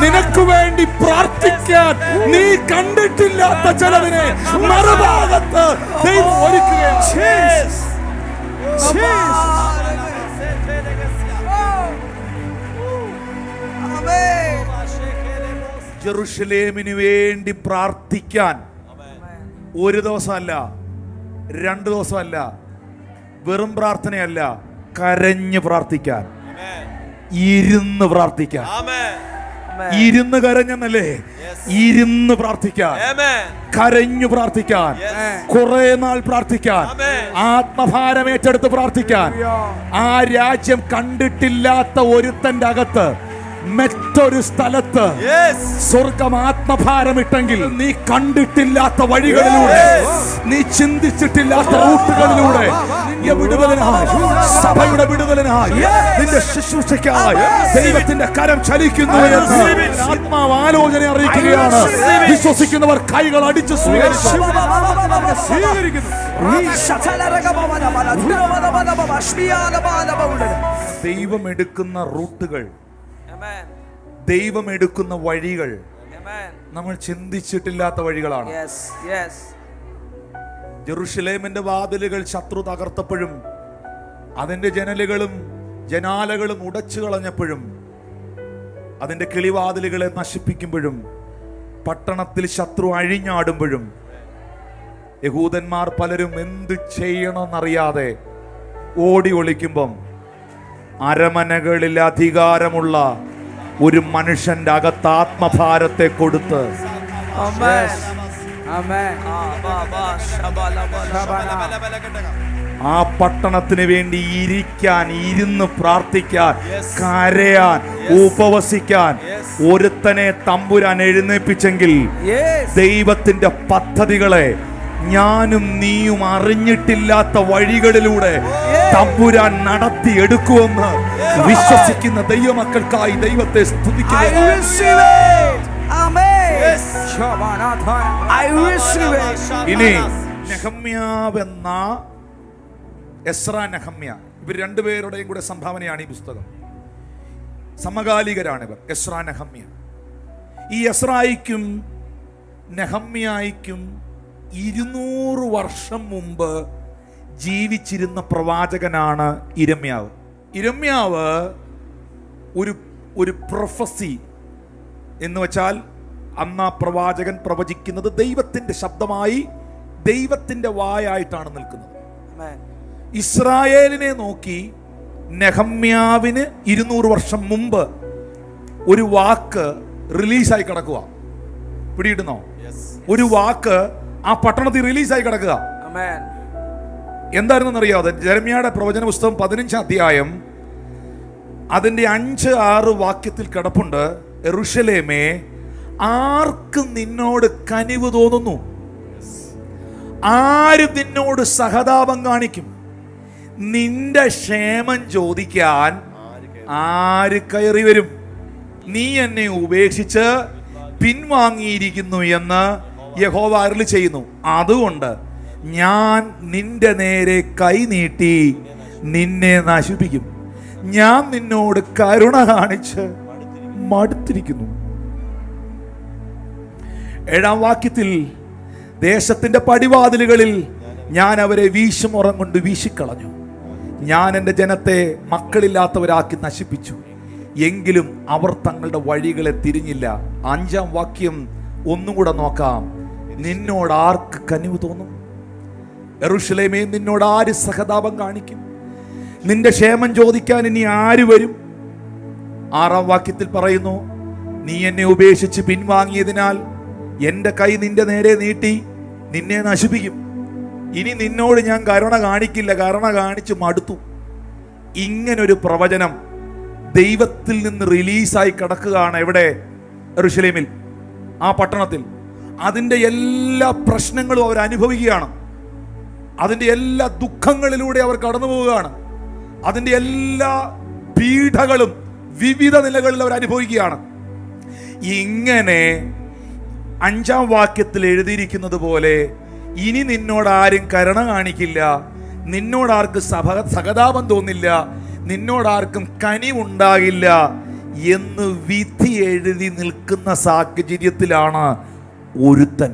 നിനക്ക് വേണ്ടി പ്രാർത്ഥിക്കാൻ നീ കണ്ടിട്ടില്ലാത്ത ചിലതിനെ മറുഭാഗത്ത് ദൈവം ഒരുക്കുകയാണ്. ജെറുസലേമിന് വേണ്ടി പ്രാർത്ഥിക്കാൻ ഒരു ദിവസമല്ല, 2 ദിവസമല്ല, വെറും പ്രാർത്ഥനയല്ല, കരഞ്ഞ് പ്രാർത്ഥിക്കാൻ, ഇരുന്ന് പ്രാർത്ഥിക്കാൻ. ഇരുന്ന് കരഞ്ഞെന്നല്ലേ, ഇരുന്ന് പ്രാർത്ഥിക്കാൻ, കരഞ്ഞു പ്രാർത്ഥിക്കാൻ, കുറെ നാൾ പ്രാർത്ഥിക്കാൻ, ആത്മഭാരം ഏറ്റെടുത്ത് പ്രാർത്ഥിക്കാൻ. ആ രാജ്യം കണ്ടിട്ടില്ലാത്ത ഒരുത്തന്റെ അകത്ത് മറ്റൊരു സ്ഥലത്ത് സ്വർഗം ആത്മഭാരമിട്ടെങ്കിൽ നീ കണ്ടിട്ടില്ലാത്ത വഴികളിലൂടെ, നീ ചിന്തിച്ചിട്ടില്ലാത്ത റൂട്ടുകളിലൂടെ നിന്റെ വിടുതലിനായി, സഭയുടെ വിടുതലിനായി, നിന്റെ ശുശ്രൂഷയ്ക്കായി ദൈവത്തിന്റെ കരം ചലിക്കുന്നു എന്ന് ആത്മാവ് ആലോചന അറിയിക്കുകയാണ്. വിശ്വസിക്കുന്നവർ കൈകൾ അടിച്ച് സ്വീകരിക്കുന്നു. ദൈവം എടുക്കുന്ന റൂട്ടുകൾ, ദൈവം എടുക്കുന്ന വഴികൾ നമ്മൾ ചിന്തിച്ചിട്ടില്ലാത്ത വഴികളാണ്. ജെറുസലേമിന്റെ വാതിലുകൾ ശത്രു തകർത്തപ്പോഴും, അതിന്റെ ജനാലകളും ഉടച്ചു കളഞ്ഞപ്പോഴും, അതിന്റെ കിളിവാതിലുകളെ നശിപ്പിക്കുമ്പോഴും, പട്ടണത്തിൽ ശത്രു അഴിഞ്ഞാടുമ്പോഴും, യഹൂദന്മാർ പലരും എന്ത് ചെയ്യണമെന്നറിയാതെ ഓടി ഒളിക്കുമ്പം, അരമനകളിൽ അധികാരമുള്ള ഒരു മനുഷ്യന്റെ അകത്ത് ആത്മഭാരത്തെ കൊടുത്ത് ആ പട്ടണത്തിന് വേണ്ടി ഇരിക്കാൻ, ഇരുന്ന് പ്രാർത്ഥിക്കാൻ, കരയാൻ, ഉപവസിക്കാൻ ഒരുത്തനെ തമ്പുരാൻ എഴുന്നേൽപ്പിച്ചെങ്കിൽ ദൈവത്തിന്റെ പദ്ധതികളെ ഞാനും നീയും അറിഞ്ഞിട്ടില്ലാത്ത വഴികളിലൂടെ തമ്പുരാൻ നടത്തിയെടുക്കുമെന്ന് വിശ്വസിക്കുന്ന ദൈവമക്കൾക്കായി ദൈവത്തെ സ്തുതിക്കുന്നു. ഇനി നെഹമ്യാവെന്ന എസ്രാ നെഹമ്യ, ഇവർ രണ്ടുപേരുടെയും കൂടെ സംഭാവനയാണ് ഈ പുസ്തകം. സമകാലികരാണിവർ, എസ്രാ നെഹമ്യ. ഈ എസ്രായിക്കും നെഹമ്യായിക്കും 200 വർഷം മുമ്പ് ജീവിച്ചിരുന്ന പ്രവാചകനാണ് ഇരമ്യാവ്. ഇരമ്യാവ് ഒരു പ്രൊഫസി എന്ന് വെച്ചാൽ അന്ന് ആ പ്രവാചകൻ പ്രവചിക്കുന്നത് ദൈവത്തിന്റെ ശബ്ദമായി, ദൈവത്തിന്റെ വായായിട്ടാണ് നിൽക്കുന്നത്. ഇസ്രായേലിനെ നോക്കി നെഹമ്യാവിന് 200 വർഷം മുമ്പ് ഒരു വാക്ക് റിലീസായി കിടക്കുക. പിടിയിടുന്നോ? ഒരു വാക്ക് ആ പട്ടണത്തിൽ റിലീസായി കിടക്കുക. Amen. എന്തായിരുന്നെന്ന് അറിയാതെ ജെരമ്യായുടെ പ്രവചന പുസ്തകം 15 അധ്യായം അതിന്റെ 5-6 വാക്യത്തിൽ കിടപ്പുണ്ട്. യെരൂശലേമേ, ആർക്കും നിന്നോട് കനിവ് തോന്നുന്നു? ആര് നിന്നോട് സഹതാപം കാണിക്കും? നിന്റെ ക്ഷേമം ചോദിക്കാൻ ആര് കയറി വരും? നീ എന്നെ ഉപേക്ഷിച്ച് പിൻവാങ്ങിയിരിക്കുന്നു എന്ന് യഹോവ അരുളി ചെയ്യുന്നു. അതുകൊണ്ട് ഞാൻ നിന്റെ നേരെ കൈ നീട്ടി നിന്നെ നശിപ്പിക്കും. ഞാൻ നിന്നോട് കരുണ കാണിച്ച് മടുത്തിരിക്കുന്നു. 7-ാം വാക്യത്തിൽ ദേശത്തിന്റെ പടിവാതിലുകളിൽ ഞാൻ അവരെ വീശുമുറം കൊണ്ട് വീശിക്കളഞ്ഞു. ഞാൻ എൻ്റെ ജനത്തെ മക്കളില്ലാത്തവരാക്കി നശിപ്പിച്ചു. എങ്കിലും അവർ തങ്ങളുടെ വഴികളെ തിരിഞ്ഞില്ല. 5-ാം വാക്യം ഒന്നും കൂടെ നോക്കാം. നിന്നോട് ആർക്ക് കനിവ് തോന്നും? യെരൂശലേമേ, നിന്നോട് ആര് സഹതാപം കാണിക്കും? നിന്റെ ക്ഷേമം ചോദിക്കാൻ ഇനി ആര് വരും? 6-ാം വാക്യത്തിൽ പറയുന്നു, നീ എന്നെ ഉപേക്ഷിച്ച് പിൻവാങ്ങിയതിനാൽ എൻ്റെ കൈ നിന്റെ നേരെ നീട്ടി നിന്നെ നശിപ്പിക്കും. ഇനി നിന്നോട് ഞാൻ കരുണ കാണിക്കില്ല, കരുണ കാണിച്ച് മടുത്തു. ഇങ്ങനൊരു പ്രവചനം ദൈവത്തിൽ നിന്ന് റിലീസായി കിടക്കുകയാണ്. എവിടെ? യെരൂശലേമിൽ, ആ പട്ടണത്തിൽ. അതിൻ്റെ എല്ലാ പ്രശ്നങ്ങളും അവർ അനുഭവിക്കുകയാണ്. അതിൻ്റെ എല്ലാ ദുഃഖങ്ങളിലൂടെ അവർ കടന്നു പോവുകയാണ്. അതിൻ്റെ എല്ലാ പീഡകളും വിവിധ നിലകളിൽ അവർ അനുഭവിക്കുകയാണ്. ഇങ്ങനെ 5-ാം വാക്യത്തിൽ എഴുതിയിരിക്കുന്നത് പോലെ ഇനി നിന്നോട് ആരും കരുണ കാണിക്കില്ല, നിന്നോടാർക്കും സഹതാപം തോന്നില്ല, നിന്നോടാർക്കും കനിവുണ്ടാകില്ല എന്ന് വിധി എഴുതി നിൽക്കുന്ന സാഹചര്യത്തിലാണ് ഒരുത്തൻ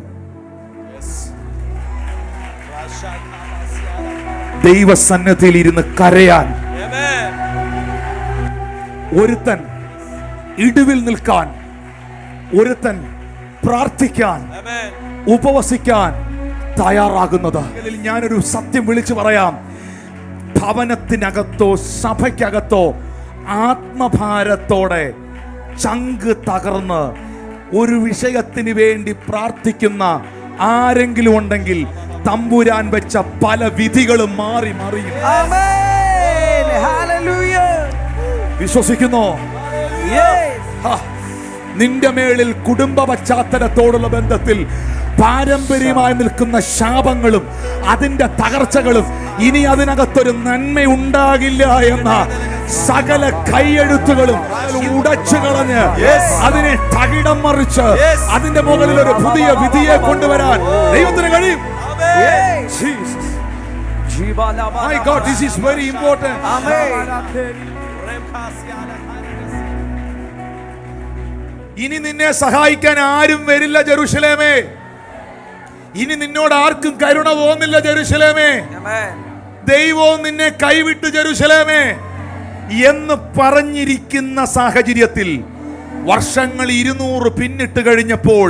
ദൈവസന്നിധിയിൽ ഇരുന്ന് കരയാൻ, ഒരുത്തൻ ഇടിവിൽ നിൽക്കാൻ, ഒരുത്തൻ പ്രാർത്ഥിക്കാൻ, ഉപവസിക്കാൻ തയ്യാറാകുന്നത്. ഞാനൊരു സത്യം വിളിച്ചു പറയാം. ഭവനത്തിനകത്തോ സഭയ്ക്കകത്തോ ആത്മഭാരത്തോടെ ചങ്ക് തകർന്ന് ഒരു വിഷയത്തിന് വേണ്ടി പ്രാർത്ഥിക്കുന്ന ആരെങ്കിലും ഉണ്ടെങ്കിൽ തമ്പുരാൻ വെച്ച പല വിധികളും മാറി മറിയും. Amen. Hallelujah. വിശ്വസിക്കുന്നോ? Yes. നിന്റെ മേളിൽ കുടുംബ പശ്ചാത്തലത്തോടുള്ള ബന്ധത്തിൽ പാരമ്പര്യമായി നിൽക്കുന്ന ശാപങ്ങളും അതിന്റെ തകർച്ചകളും ഇനി അതിനകത്തൊരു നന്മയുണ്ടാകില്ല എന്ന സകല കൈയെഴുത്തുകളും ഉടച്ചു കളഞ്ഞ് അതിനെ തകിടം മറിച്ച് അതിന്റെ മുകളിൽ ഒരു പുതിയ വിധിയെ കൊണ്ടുവരാൻ ദൈവത്തിന് കഴിയും. My God, this is very important. ഇനി നിന്നെ സഹായിക്കാൻ ആരും വരില്ല ജെറുസലേമേ. ഇനി നിന്നോട് ആർക്കും കരുണ തോന്നില്ല ജെറുസലേമേ. ദൈവവും നിന്നെ കൈവിട്ടു ജെറുസലേമേ എന്ന് പറഞ്ഞിരിക്കുന്ന സാഹചര്യത്തിൽ വർഷങ്ങൾ 200 പിന്നിട്ട് കഴിഞ്ഞപ്പോൾ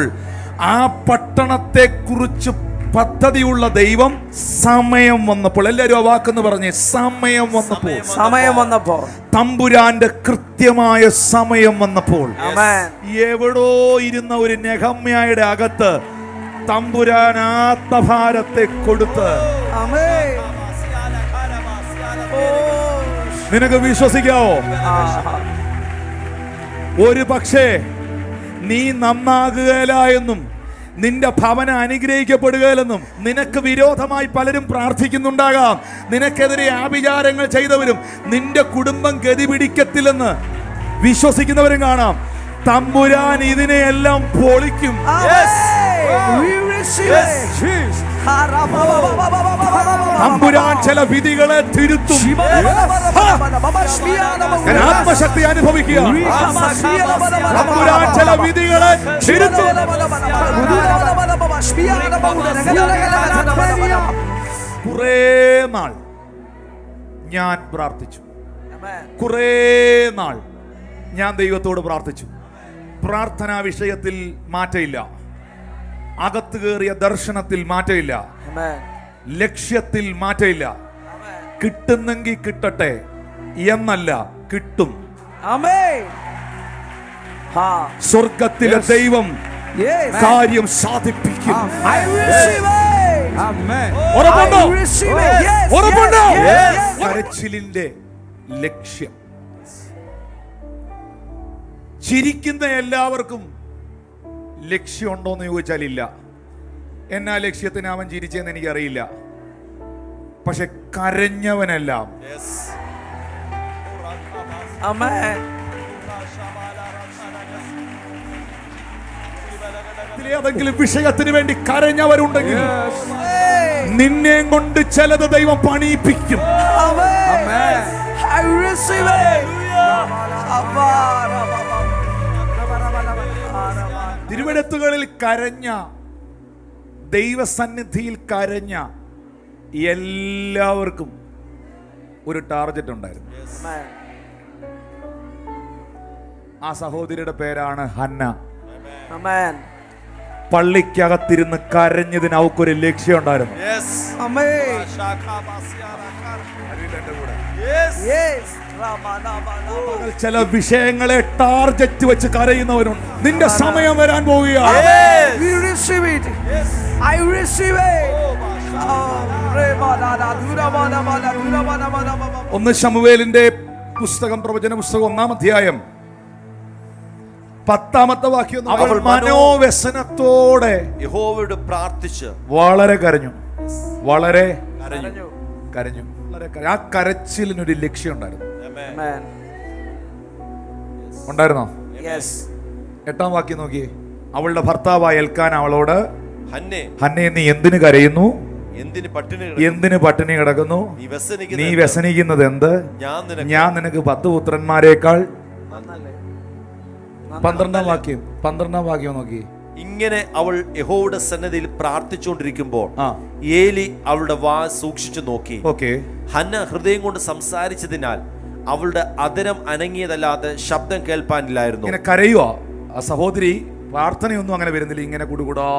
ആ പട്ടണത്തെ കുറിച്ച് പദ്ധതിയുള്ള ദൈവം സമയം വന്നപ്പോൾ, എല്ലാവരും ആ വാക്കെന്ന് പറഞ്ഞേ, സമയം വന്നപ്പോൾ തമ്പുരാന്റെ കൃത്യമായ സമയം വന്നപ്പോൾ എവിടോ ഇരുന്ന ഒരു നെഹമ്യായുടെ അകത്ത് തമ്പുരാൻ ആത്മഭാരത്തെ കൊടുത്ത് നിനക്ക് വിശ്വസിക്കാവോ? ഒരു പക്ഷേ നീ നന്നാകുകയില്ല എന്നും നിന്റെ ഭവനം അനുഗ്രഹിക്കപ്പെടുകയില്ലെന്നും നിനക്ക് വിരോധമായി പലരും പ്രാർത്ഥിക്കുന്നുണ്ടാകാം. നിനക്കെതിരെ ആഭിചാരങ്ങൾ ചെയ്തവരും നിന്റെ കുടുംബം ഗതി പിടിക്കത്തില്ലെന്ന് വിശ്വസിക്കുന്നവരും കാണാം. തമ്പുരാൻ ഇതിനെയെല്ലാം പൊളിക്കും. തമ്പുരാൻ ചില വിധികളെ തിരുത്തും. ആത്മശക്തി അനുഭവിക്കുക. തമ്പുരാൻ ചില വിധികളെ തിരുത്തും. കുറേ നാൾ ഞാൻ പ്രാർത്ഥിച്ചു. കുറേ നാൾ ഞാൻ ദൈവത്തോട് പ്രാർത്ഥിച്ചു. പ്രാർത്ഥനാ വിഷയത്തിൽ മാറ്റമില്ല, അകത്ത് കയറിയ ദർശനത്തിൽ മാറ്റമില്ല, ലക്ഷ്യത്തിൽ മാറ്റമില്ല. കിട്ടുന്നെങ്കിൽ കിട്ടട്ടെ, എന്നല്ല, കിട്ടും. Amen. Ha. സ്വർഗത്തിലെ ദൈവം Yes. കാര്യം സാധിപ്പിക്കും. I receive it. Amen. ഉറപ്പുണ്ടോ? I receive it. Yes. ഉറപ്പുണ്ടോ? Yes. Yes. കരച്ചിലിന്റെ ലക്ഷ്യം. ചിരിക്കുന്ന എല്ലാവർക്കും ലക്ഷ്യമുണ്ടോ എന്ന് ചോദിച്ചാൽ ഇല്ല. എന്നാ ലക്ഷ്യത്തിന് അവൻ ചിരിച്ചെന്ന് എനിക്കറിയില്ല. പക്ഷെ കരഞ്ഞവനെല്ലാം Amen. ഏതെങ്കിലും വിഷയത്തിന് വേണ്ടി കരഞ്ഞവരുണ്ടെങ്കിൽ Hey. നിന്നെ കൊണ്ട് ചിലത് ദൈവം പണിയിപ്പിക്കും. Amen. I receive it. തിരുവെഴുത്തുകളിൽ കരഞ്ഞ, ദൈവസന്നിധിയിൽ കരഞ്ഞ എല്ലാവർക്കും ഒരു ടാർഗറ്റ് ഉണ്ടായിരുന്നു. Amen. ആ സഹോദരിയുടെ പേരാണ് ഹന്ന. Amen. പള്ളിക്കകത്തിരുന്ന് കരഞ്ഞതിന് അവക്കൊരു ലക്ഷ്യം ഉണ്ടായിരുന്നു. Amen. Yes. ചില വിഷയങ്ങളെ ടാർഗറ്റ് വെച്ച് കരയുന്നവരുണ്ട്. നിന്റെ സമയം വരാൻ പോവുകയാണ്. We receive it. I receive it. ഒന്ന് ശമൂവേലിന്റെ പുസ്തകം, പ്രവചന പുസ്തകം 1-ാം അധ്യായം 10-ാമത്തെ വാക്യം. അവൾ മനോവ്യസനത്തോടെ യഹോവയോട് പ്രാർത്ഥിച്ച് വളരെ കരഞ്ഞു, വളരെ കരഞ്ഞു. കരഞ്ഞു, വളരെ കരഞ്ഞു. ആ കരച്ചിലിനൊരു ലക്ഷ്യം ഉണ്ടായിരുന്നു. Amen. ഉണ്ടായിരുന്നോ? Yes. 8-ാം വാക്യം നോക്കിയേ. അവളുടെ ഭർത്താവായ എൽക്കാന അവളോട്, ഹന്നേ, നീ എന്തിനു കരയുന്നു? എന്തിന് പട്ടിണി കിടക്കുന്നു? നീ വ്യസനിക്കുന്നത് വ്യസനിക്കുന്നത് എന്ത്? ഞാൻ നിനക്ക് 10 പുത്രന്മാരെക്കാൾ. 12-ാം വാക്യം നോക്കി. ഇങ്ങനെ അവൾ യഹോവയുടെ സന്നിധിയിൽ പ്രാർത്ഥിച്ചുകൊണ്ടിരിക്കുമ്പോൾ ഏലി അവളുടെ വാ സൂക്ഷിച്ചു നോക്കി. ഹന്ന ഹൃദയം കൊണ്ട് സംസാരിച്ചതിനാൽ അവളുടെ അധരം അനങ്ങിയതല്ലാതെ ശബ്ദം കേൾപ്പാനില്ലായിരുന്നു. ഇങ്ങനെ കരയുവാ ആ സഹോദരി. പ്രാർത്ഥനയൊന്നും അങ്ങനെ വരുന്നില്ല. ഇങ്ങനെ കുടുകൂടാ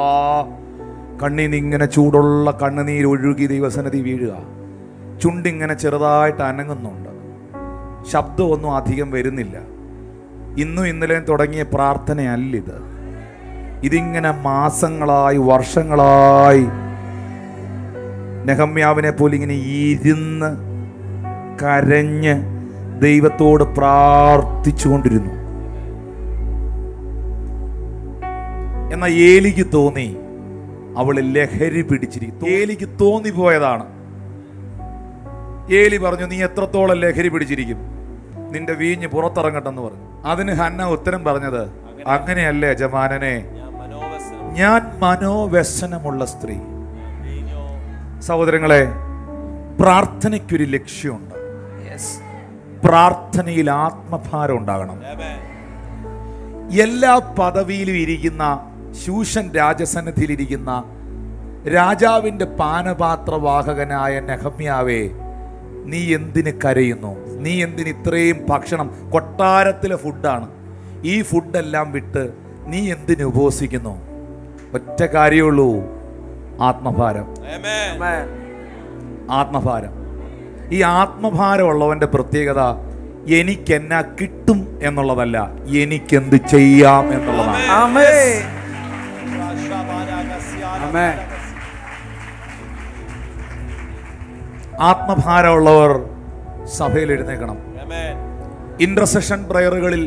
കണ്ണീന്ന് ഇങ്ങനെ ചൂടുള്ള കണ്ണുനീരൊഴുകി ദൈവസന്നിധി വീഴുക. ചുണ്ടിങ്ങനെ ചെറുതായിട്ട് അനങ്ങുന്നുണ്ട്. ശബ്ദമൊന്നും അധികം വരുന്നില്ല. ഇന്നും ഇന്നലെയും തുടങ്ങിയ പ്രാർത്ഥനയല്ലിത്. ഇതിങ്ങനെ മാസങ്ങളായി, വർഷങ്ങളായി നെഹമ്യാവിനെ പോലെ ഇങ്ങനെ ഇരുന്ന് കരഞ്ഞ് ദൈവത്തോട് പ്രാർത്ഥിച്ചുകൊണ്ടിരുന്നു. എന്നാൽ ഏലിക്ക് തോന്നി അവള് ലഹരി പിടിച്ചിരിക്കും. ഏലിക്ക് തോന്നിപ്പോയതാണ്. ഏലി പറഞ്ഞു, നീ എത്രത്തോളം ലഹരി പിടിച്ചിരിക്കും? നിന്റെ വീഞ്ഞ് പുറത്തിറങ്ങട്ടെന്ന് പറഞ്ഞു. അതിന് ഹന്ന ഉത്തരം പറഞ്ഞത്, അങ്ങനെയല്ലേ യജമാനനെ, ഞാൻ മനോവ്യസനമുള്ള സ്ത്രീ. സഹോദരങ്ങളെ, പ്രാർത്ഥനയ്ക്കൊരു ലക്ഷ്യമുണ്ട്. പ്രാർത്ഥനയിൽ ആത്മഭാരം ഉണ്ടാകണം. എല്ലാ പദവിയിലും ഇരിക്കുന്ന, ശൂഷൻ രാജസന്നിധിയിലിരിക്കുന്ന രാജാവിൻ്റെ പാനപാത്രവാഹകനായ നെഹമ്യാവേ, നീ എന്തിന് കരയുന്നു? നീ എന്തിന് ഇത്രയും ഭക്ഷണം? കൊട്ടാരത്തിലെ ഫുഡാണ്. ഈ ഫുഡെല്ലാം വിട്ട് നീ എന്തിന് ഉപവസിക്കുന്നു? ഒറ്റ കാര്യമുള്ളൂ, ആത്മഭാരം. ആത്മഭാരം. ഈ ആത്മഭാരമുള്ളവന്റെ പ്രത്യേകത എനിക്കെന്നാ കിട്ടും എന്നുള്ളതല്ല, എനിക്കെന്ത് ചെയ്യാം എന്നുള്ളതാണ്. ആത്മഭാരമുള്ളവർ സഭയിൽ എഴുന്നേൽക്കണം. ഇന്റർസെഷൻ പ്രയറുകളിൽ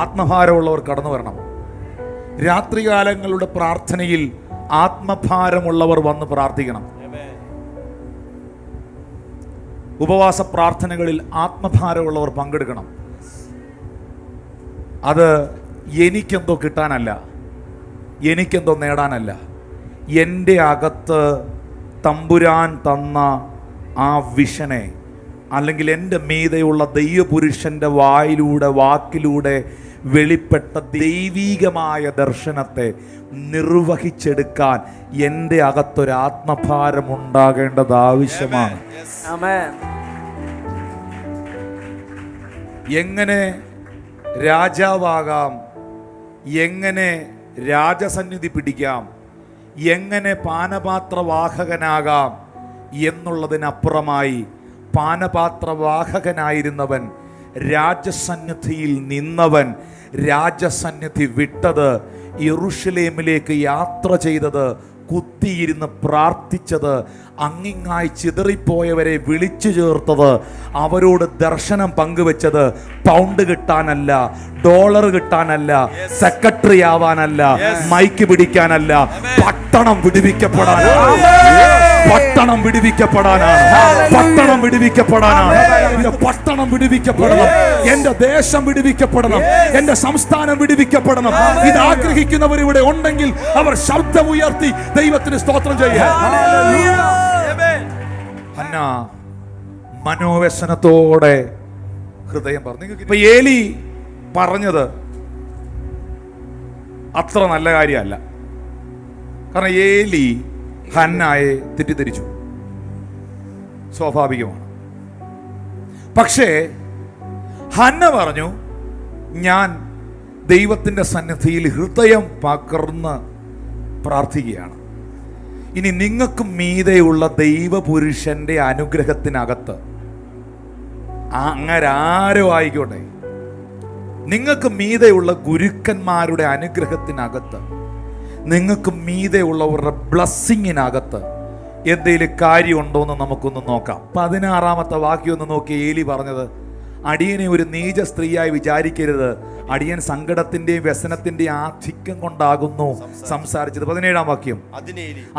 ആത്മഭാരമുള്ളവർ കടന്നു വരണം. രാത്രികാലങ്ങളുടെ പ്രാർത്ഥനയിൽ ആത്മഭാരമുള്ളവർ വന്ന് പ്രാർത്ഥിക്കണം. ഉപവാസ പ്രാർത്ഥനകളിൽ ആത്മഭാരമുള്ളവർ പങ്കെടുക്കണം. അത് എനിക്കെന്തോ കിട്ടാനല്ല, എനിക്കെന്തോ നേടാനല്ല. എൻ്റെ അകത്ത് തമ്പുരാൻ തന്ന ആ വിഷനെ, അല്ലെങ്കിൽ എൻ്റെ മീതെയുള്ള ദൈവപുരുഷൻ്റെ വാക്കിലൂടെ വെളിപ്പെട്ട ദൈവീകമായ ദർശനത്തെ നിർവഹിച്ചെടുക്കാൻ എൻ്റെ അകത്തൊരു ആത്മഭാരം ഉണ്ടാകേണ്ടത് ആവശ്യമാണ്. എങ്ങനെ രാജാവാകാം, എങ്ങനെ രാജസന്നിധി പിടിക്കാം, എങ്ങനെ പാനപാത്രവാഹകനാകാം എന്നുള്ളതിനപ്പുറമായി പാനപാത്രവാഹകനായിരുന്നവൻ, രാജസന്നിധിയിൽ നിന്നവൻ, രാജസന്നിധി വിട്ടത്, യെരൂശലേമിലേക്ക് യാത്ര ചെയ്തത്, കുത്തിയിരുന്ന് പ്രാർത്ഥിച്ചത്, അങ്ങിങ്ങായി ചിതറിപ്പോയവരെ വിളിച്ചു ചേർത്തത്, അവരോട് ദർശനം പങ്കുവെച്ചത് പൗണ്ട് കിട്ടാനല്ല, ഡോളർ കിട്ടാനല്ല, സെക്രട്ടറി ആവാനല്ല, മൈക്ക് പിടിക്കാനല്ല, പട്ടണം വിടുവിക്കപ്പെടാനാണ്. പട്ടണം വിടുവിക്കപ്പെടാനാണ്. പട്ടണം വിടുവിക്കപ്പെടാനാണ്. പട്ടണം വിടുവിക്കപ്പെടണം. എന്റെ ദേശം വിടുവിക്കപ്പെടണം. എന്റെ സംസ്ഥാനം വിടുവിക്കപ്പെടണം. ഇത് ആഗ്രഹിക്കുന്നവർ ഇവിടെ ഉണ്ടെങ്കിൽ അവർ ശബ്ദമുയർത്തി ദൈവത്തിന് സ്തോത്രം ചെയ്യാം. ഹന്ന മനോവ്യസനത്തോടെ ഹൃദയം പറഞ്ഞു. ഇപ്പൊ ഏലി പറഞ്ഞത് അത്ര നല്ല കാര്യമല്ല. കാരണം ഏലി ഹന്നായെ തെറ്റിദ്ധരിച്ചു, സ്വാഭാവികമാണ്. പക്ഷേ ഹന്ന പറഞ്ഞു, ഞാൻ ദൈവത്തിൻ്റെ സന്നിധിയിൽ ഹൃദയം പകർന്ന് പ്രാർത്ഥിക്കുകയാണ്. ഇനി നിങ്ങൾക്ക് മീതെയുള്ള ദൈവപുരുഷന്റെ അനുഗ്രഹത്തിനകത്ത്, അങ്ങരാരോ ആയിക്കോട്ടെ, നിങ്ങൾക്ക് മീതെയുള്ള ഗുരുക്കന്മാരുടെ അനുഗ്രഹത്തിനകത്ത്, നിങ്ങൾക്ക് മീതെയുള്ളവരുടെ ബ്ലസ്സിങ്ങിനകത്ത് എന്തെങ്കിലും കാര്യമുണ്ടോ എന്ന് നമുക്കൊന്ന് നോക്കാം. 16-ാമത്തെ വാക്യം ഒന്ന് നോക്കി. ഏലി പറഞ്ഞത്, അടിയനെ ഒരു നീച സ്ത്രീയായി വിചാരിക്കരുത്, അടിയൻ സങ്കടത്തിന്റെയും വ്യസനത്തിന്റെയും ആധിക്യം കൊണ്ടാകുന്നു സംസാരിച്ചത്. 17-ാം വാക്യം.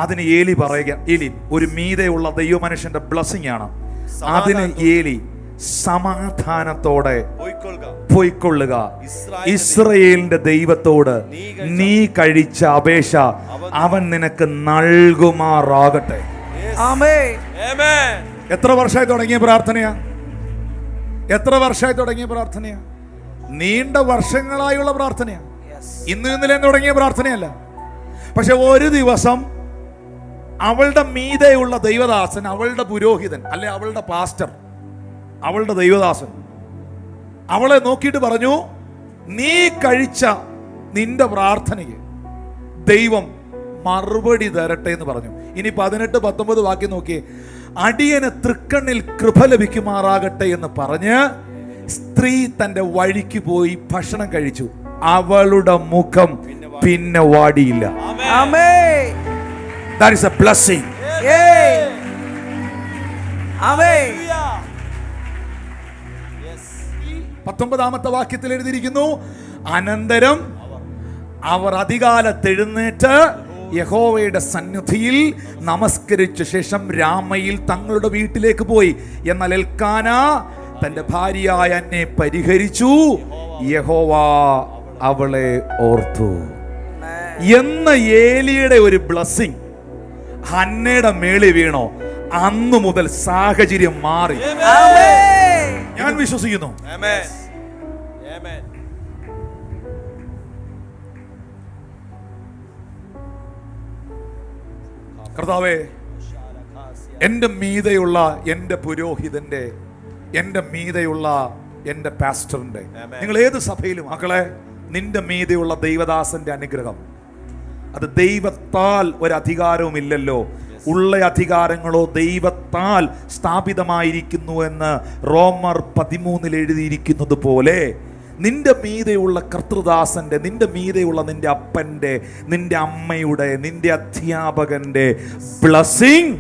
അതിന് ഏലി പറയുക, ഏലി ഒരു മീതെയുള്ള ദൈവമനുഷ്യന്റെ ബ്ലസ്സിംഗ് ആണ്. അതിന് ഏലി സമാധാനത്തോടെ പോയിക്കൊള്ളുക, ഇസ്രായേലിന്റെ ദൈവത്തോട് നീ കഴിച്ച അപേക്ഷ അവൻ നിനക്ക് നൽകുമാറാകട്ടെ. എത്ര വർഷമായി തുടങ്ങിയ പ്രാർത്ഥനയാ? എത്ര വർഷമായി തുടങ്ങിയ പ്രാർത്ഥനയാ? നീണ്ട വർഷങ്ങളായുള്ള പ്രാർത്ഥനയാ. ഇന്നലെ തുടങ്ങിയ പ്രാർത്ഥനയല്ല. പക്ഷെ ഒരു ദിവസം അവളുടെ മീതെയുള്ള ദൈവദാസൻ, അവളുടെ പുരോഹിതൻ, അല്ലെ അവളുടെ പാസ്റ്റർ, അവളുടെ ദൈവദാസൻ അവളെ നോക്കിയിട്ട് പറഞ്ഞു, നീ കഴിച്ച നിന്റെ പ്രാർത്ഥനയ്ക്ക് ദൈവം മറുപടി തരട്ടെ എന്ന് പറഞ്ഞു. ഇനി 18-19 വാക്യം നോക്കിയേ. അടിയന് തൃക്കണ്ണിൽ കൃപ ലഭിക്കുമാറാകട്ടെ എന്ന് പറഞ്ഞ് സ്ത്രീ തന്റെ വഴിക്ക് പോയി ഭക്ഷണം കഴിച്ചു. അവളുടെ മുഖം പിന്നെ വാടിയില്ല. That is a blessing. 19-ാമത്തെ വാക്യത്തിൽ എഴുതിയിരിക്കുന്നു, അനന്തരം അവർ അധികാലത്തെഴുന്നേറ്റ് യഹോവയുടെ സന്നിധിയിൽ നമസ്കരിച്ച ശേഷം രാമയിൽ തങ്ങളുടെ വീട്ടിലേക്ക് പോയി. എന്നാൽ എൽക്കാന തന്റെ ഭാര്യയായ അന്നെ പരിഹരിച്ചു, യഹോവ അവളെ ഓർത്തു എന്ന ഏലിയുടെ ഒരു ബ്ലസ്സിംഗ് ഹന്നയുടെ മേളിൽ വീണോ, അന്നു മുതൽ സാഹചര്യം മാറി. ഞാൻ വിശ്വസിക്കുന്നു. കർത്താവേ, എൻ്റെ മീതെയുള്ള എൻ്റെ പുരോഹിതന്റെ, എൻ്റെ മീതെയുള്ള എൻ്റെ പാസ്റ്ററിന്റെ, നിങ്ങൾ ഏത് സഭയിലും മക്കളെ, നിന്റെ മീതെയുള്ള ദൈവദാസന്റെ അനുഗ്രഹം, അത് ദൈവത്താൽ ഒരധികാരവും ഇല്ലല്ലോ. ഉള്ള അധികാരങ്ങളോ ദൈവത്താൽ സ്ഥാപിതമായിരിക്കുന്നു എന്ന് റോമർ 13 എഴുതിയിരിക്കുന്നത് പോലെ നിന്റെ മീതെയുള്ള കർത്തൃദാസന്റെ, നിന്റെ മീതെയുള്ള നിന്റെ അപ്പന്റെ, നിന്റെ അമ്മയുടെ, നിന്റെ അധ്യാപകന്റെ ബ്ലസ്സിംഗ്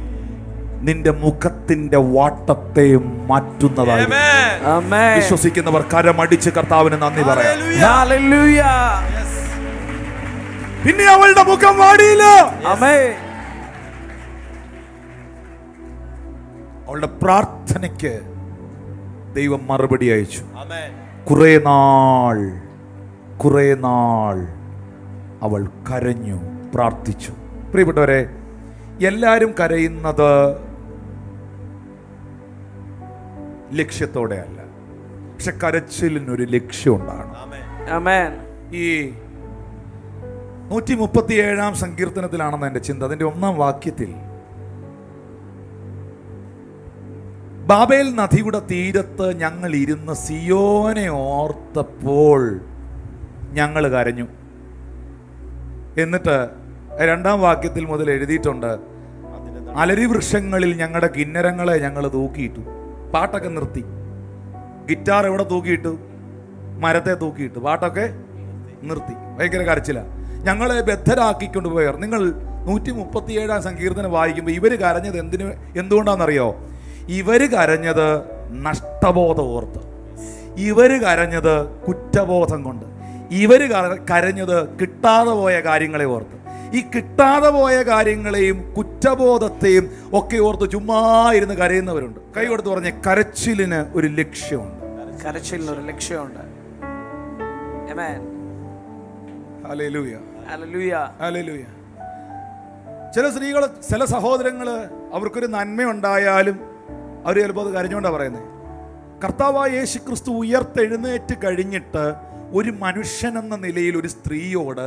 നിന്റെ മുഖത്തിന്റെ വാട്ടത്തെ മാറ്റുന്നതായി. വിശ്വസിക്കുന്നവർ കരമടിച്ച് കർത്താവിന് നന്ദി പറയാം. പിന്നെ അവളുടെ മുഖം വാടിയില്ല. അവളുടെ പ്രാർത്ഥനയ്ക്ക് ദൈവം മറുപടി അയച്ചു. കുറെ നാൾ അവൾ കരഞ്ഞു, പ്രാർത്ഥിച്ചു. പ്രിയപ്പെട്ടവരെ, എല്ലാവരും കരയുന്നത് ലക്ഷ്യത്തോടെ അല്ല, പക്ഷെ കരച്ചിലിനൊരു ലക്ഷ്യം ഉണ്ടാകണം. ഈ 137-ാം സങ്കീർത്തനത്തിലാണെന്ന് എൻ്റെ ചിന്ത. അതിൻ്റെ 1-ാം വാക്യത്തിൽ, ബാബേൽ നദിയുടെ തീരത്ത് ഞങ്ങൾ ഇരുന്ന് സിയോനെ ഓർത്തപ്പോൾ ഞങ്ങൾ കരഞ്ഞു. എന്നിട്ട് 2-ാം വാക്യത്തിൽ മുതൽ എഴുതിയിട്ടുണ്ട്, അലരി വൃക്ഷങ്ങളിൽ ഞങ്ങളുടെ കിന്നരങ്ങളെ ഞങ്ങൾ തൂക്കിയിട്ടു. പാട്ടൊക്കെ നിർത്തി. ഗിറ്റാർ എവിടെ തൂക്കിയിട്ടു? മരത്തെ തൂക്കിയിട്ടു. പാട്ടൊക്കെ നിർത്തി. ഭയങ്കര കരച്ചില. ഞങ്ങളെ ബദ്ധരാക്കിക്കൊണ്ട് പോയവർ. നിങ്ങൾ 137 സങ്കീർത്തനം വായിക്കുമ്പോൾ ഇവർ കരഞ്ഞത് എന്തുകൊണ്ടാണെന്നറിയോ? ഇവർ കരഞ്ഞത് നഷ്ടബോധം ഓർത്ത്, ഇവർ കരഞ്ഞത് കുറ്റബോധം കൊണ്ട്, ഇവർ കരഞ്ഞത് കിട്ടാതെ പോയ കാര്യങ്ങളെ ഓർത്ത്. ഈ കിട്ടാതെ പോയ കാര്യങ്ങളെയും കുറ്റബോധത്തെയും ഒക്കെ ഓർത്ത് ചുമ്മാ ഇരുന്ന് കരയുന്നവരുണ്ട്. കൈ കൊടുത്ത് പറഞ്ഞ കരച്ചിലിന് ഒരു ലക്ഷ്യമുണ്ട്. കരച്ചിലിന് ഒരു ലക്ഷ്യമുണ്ട്. ആമേൻ. ഹല്ലേലൂയ. ഹല്ലേലൂയ. ഹല്ലേലൂയ. ചില സ്ത്രീകൾ, ചില സഹോദരങ്ങൾ, അവർക്കൊരു നന്മയുണ്ടായാലും അവർ ചിലപ്പോൾ അത് കരഞ്ഞുകൊണ്ടാണ് പറയുന്നത്. കർത്താവായ യേശു ക്രിസ്തു ഉയർത്തെഴുന്നേറ്റ് കഴിഞ്ഞിട്ട് ഒരു മനുഷ്യനെന്ന നിലയിൽ ഒരു സ്ത്രീയോട്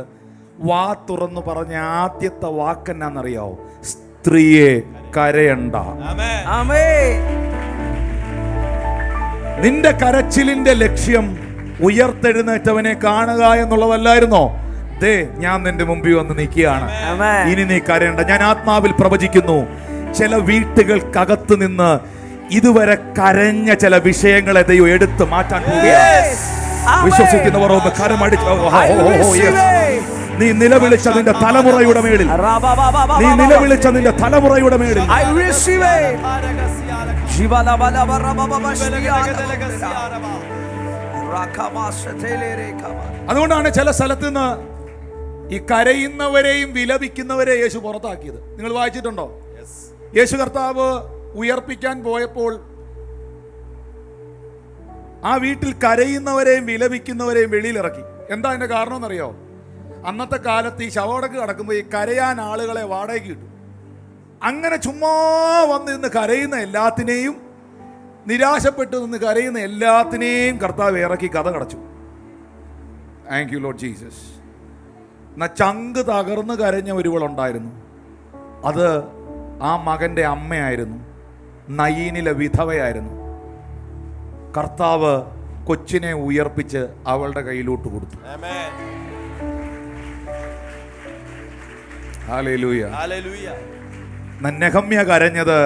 വാ തുറന്നു പറഞ്ഞ ആദ്യത്തെ വാക്കെന്നാന്നറിയാവോ? സ്ത്രീയെ കരയണ്ട. നിന്റെ കരച്ചിലിന്റെ ലക്ഷ്യം ഉയർത്തെഴുന്നേറ്റവനെ കാണുക എന്നുള്ളതല്ലായിരുന്നോ? ദേ, ഞാൻ നിന്റെ മുമ്പിൽ വന്ന് നിൽക്കുകയാണ്, ഇനി നീ കരയണ്ട. ഞാൻ ആത്മാവിൽ പ്രവചിക്കുന്നു, ചില വീട്ടുകൾക്കകത്ത് നിന്ന് ഇതുവരെ കരഞ്ഞ ചില വിഷയങ്ങളെ ദൈവം എടുത്ത് മാറ്റാൻ പോവുകയാണ്. വിശ്വസിക്കുന്നവർ ഒന്ന് കരമടിച്ച് നീ നിലവിളിച്ച നിന്റെ തലമുറയുടെ മേളിൽ, നീ നിലവിളിച്ച നിന്റെ തലമുറയുടെ മേളിൽ അതുകൊണ്ടാണ് ചില സ്ഥലത്ത് നിന്ന് ഈ കരയുന്നവരെയും വിലപിക്കുന്നവരെ യേശു പുറത്താക്കിയത്. നിങ്ങൾ വായിച്ചിട്ടുണ്ടോ? യേശു കർത്താവ് ഉയർപ്പിക്കാൻ പോയപ്പോൾ ആ വീട്ടിൽ കരയുന്നവരെയും വിലപിക്കുന്നവരെയും വെളിയിലിറക്കി. എന്താ അതിന്റെ കാരണം എന്നറിയോ? അന്നത്തെ കാലത്ത് ഈ ശവടക്ക് കിടക്കുമ്പോൾ ഈ കരയാൻ ആളുകളെ വാടകയ്ക്ക് കിട്ടും. അങ്ങനെ ചുമ്മാ വന്നിരുന്ന് കരയുന്ന എല്ലാത്തിനെയും, നിരാശപ്പെട്ട് നിന്ന് കരയുന്ന എല്ലാത്തിനെയും കർത്താവ് ഇറക്കി കഥ കടച്ചു. Thank you Lord Jesus. എന്നാ ചങ്ക് തകർന്ന് കരഞ്ഞ ഒരുവളുണ്ടായിരുന്നു. അത് ആ മകന്റെ അമ്മയായിരുന്നു, നയീനിലെ വിധവയായിരുന്നു. കർത്താവ് കൊച്ചിനെ ഉയർപ്പിച്ച് അവളുടെ കയ്യിലോട്ട് കൊടുത്തു. ഹല്ലേലൂയ. നെഹമ്യ കരഞ്ഞത്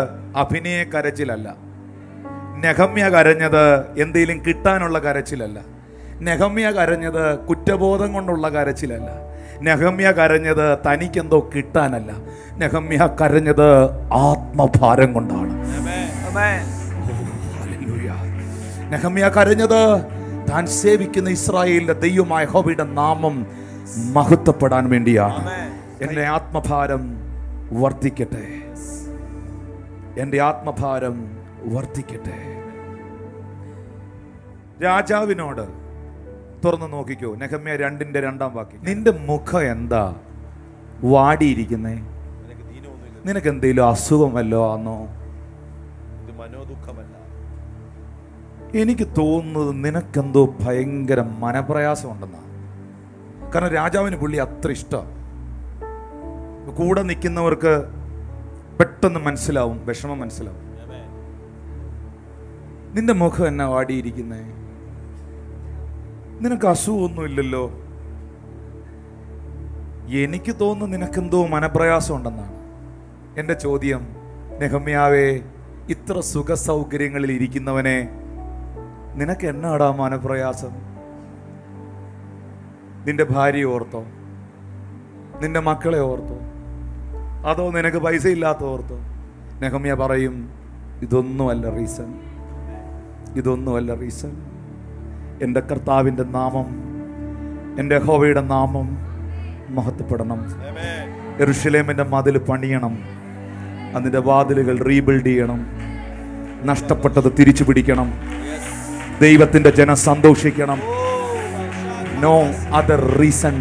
അഭിനയ കരച്ചിലല്ല. നെഹമ്യ കരഞ്ഞത് എന്തെങ്കിലും കിട്ടാനുള്ള കരച്ചിലല്ല. നെഹമ്യ കരഞ്ഞത് കുറ്റബോധം കൊണ്ടുള്ള കരച്ചിലല്ല. നെഹമ്യ കരഞ്ഞത് തനിക്കെന്തോ കിട്ടാനല്ല. നെഹമ്യ കരഞ്ഞത് ആത്മഭാരം കൊണ്ടാണ്. നെഹമ്യ കരഞ്ഞത് താൻ സേവിക്കുന്ന ഇസ്രായേലിന്റെ ദൈവമായ യഹോവയുടെ നാമം മഹത്വപ്പെടാൻ വേണ്ടിയാണ്. എൻ്റെ ആത്മഭാരം വർദ്ധിക്കട്ടെ, എൻ്റെ ആത്മഭാരം വർദ്ധിക്കട്ടെ. രാജാവിനോട് തുറന്നു നോക്കിക്കോ, നെഹമ്യ 2:2 നിന്റെ മുഖം എന്താ വാടിയിരിക്കുന്നേ? നിനക്ക് എന്തെങ്കിലും അസുഖം വല്ലോ ആണോ? എനിക്ക് തോന്നുന്നത് നിനക്കെന്തോ ഭയങ്കര മനപ്രയാസം ഉണ്ടെന്നാണ്. കാരണം രാജാവിന് പുള്ളി അത്ര ഇഷ്ടം. കൂടെ നിൽക്കുന്നവർക്ക് പെട്ടെന്ന് മനസ്സിലാവും, വിഷമം മനസ്സിലാവും. നിന്റെ മുഖം എന്നാ വാടിയിരിക്കുന്നേ? നിനക്ക് അസുഖമൊന്നുമില്ലല്ലോ. എനിക്ക് തോന്നുന്നു നിനക്കെന്തോ മനപ്രയാസം ഉണ്ടെന്നാണ്. എൻ്റെ ചോദ്യം, നെഹമ്യാവേ, ഇത്ര സുഖ സൗകര്യങ്ങളിൽ ഇരിക്കുന്നവനെ, നിനക്ക് എന്നാടാ മനപ്രയാസം? നിന്റെ ഭാര്യയെ ഓർത്തോ? നിന്റെ മക്കളെ ഓർത്തോ? അതോ നിനക്ക് പൈസ ഇല്ലാത്ത ഓർത്തോ? നെഹമ്യ പറയും, ഇതൊന്നുമല്ല റീസൺ, ഇതൊന്നുമല്ല റീസൺ. എൻ്റെ കർത്താവിൻ്റെ നാമം, എൻ്റെ യഹോവയുടെ നാമം മഹത്വപ്പെടണം. യെരൂശലേമിൻ്റെ മതിൽ പണിയണം, അതിൻ്റെ വാതിലുകൾ റീബിൽഡ് ചെയ്യണം, നഷ്ടപ്പെട്ടത് തിരിച്ചു പിടിക്കണം, ദൈവത്തിൻ്റെ ജനം സന്തോഷിക്കണം. No other reason,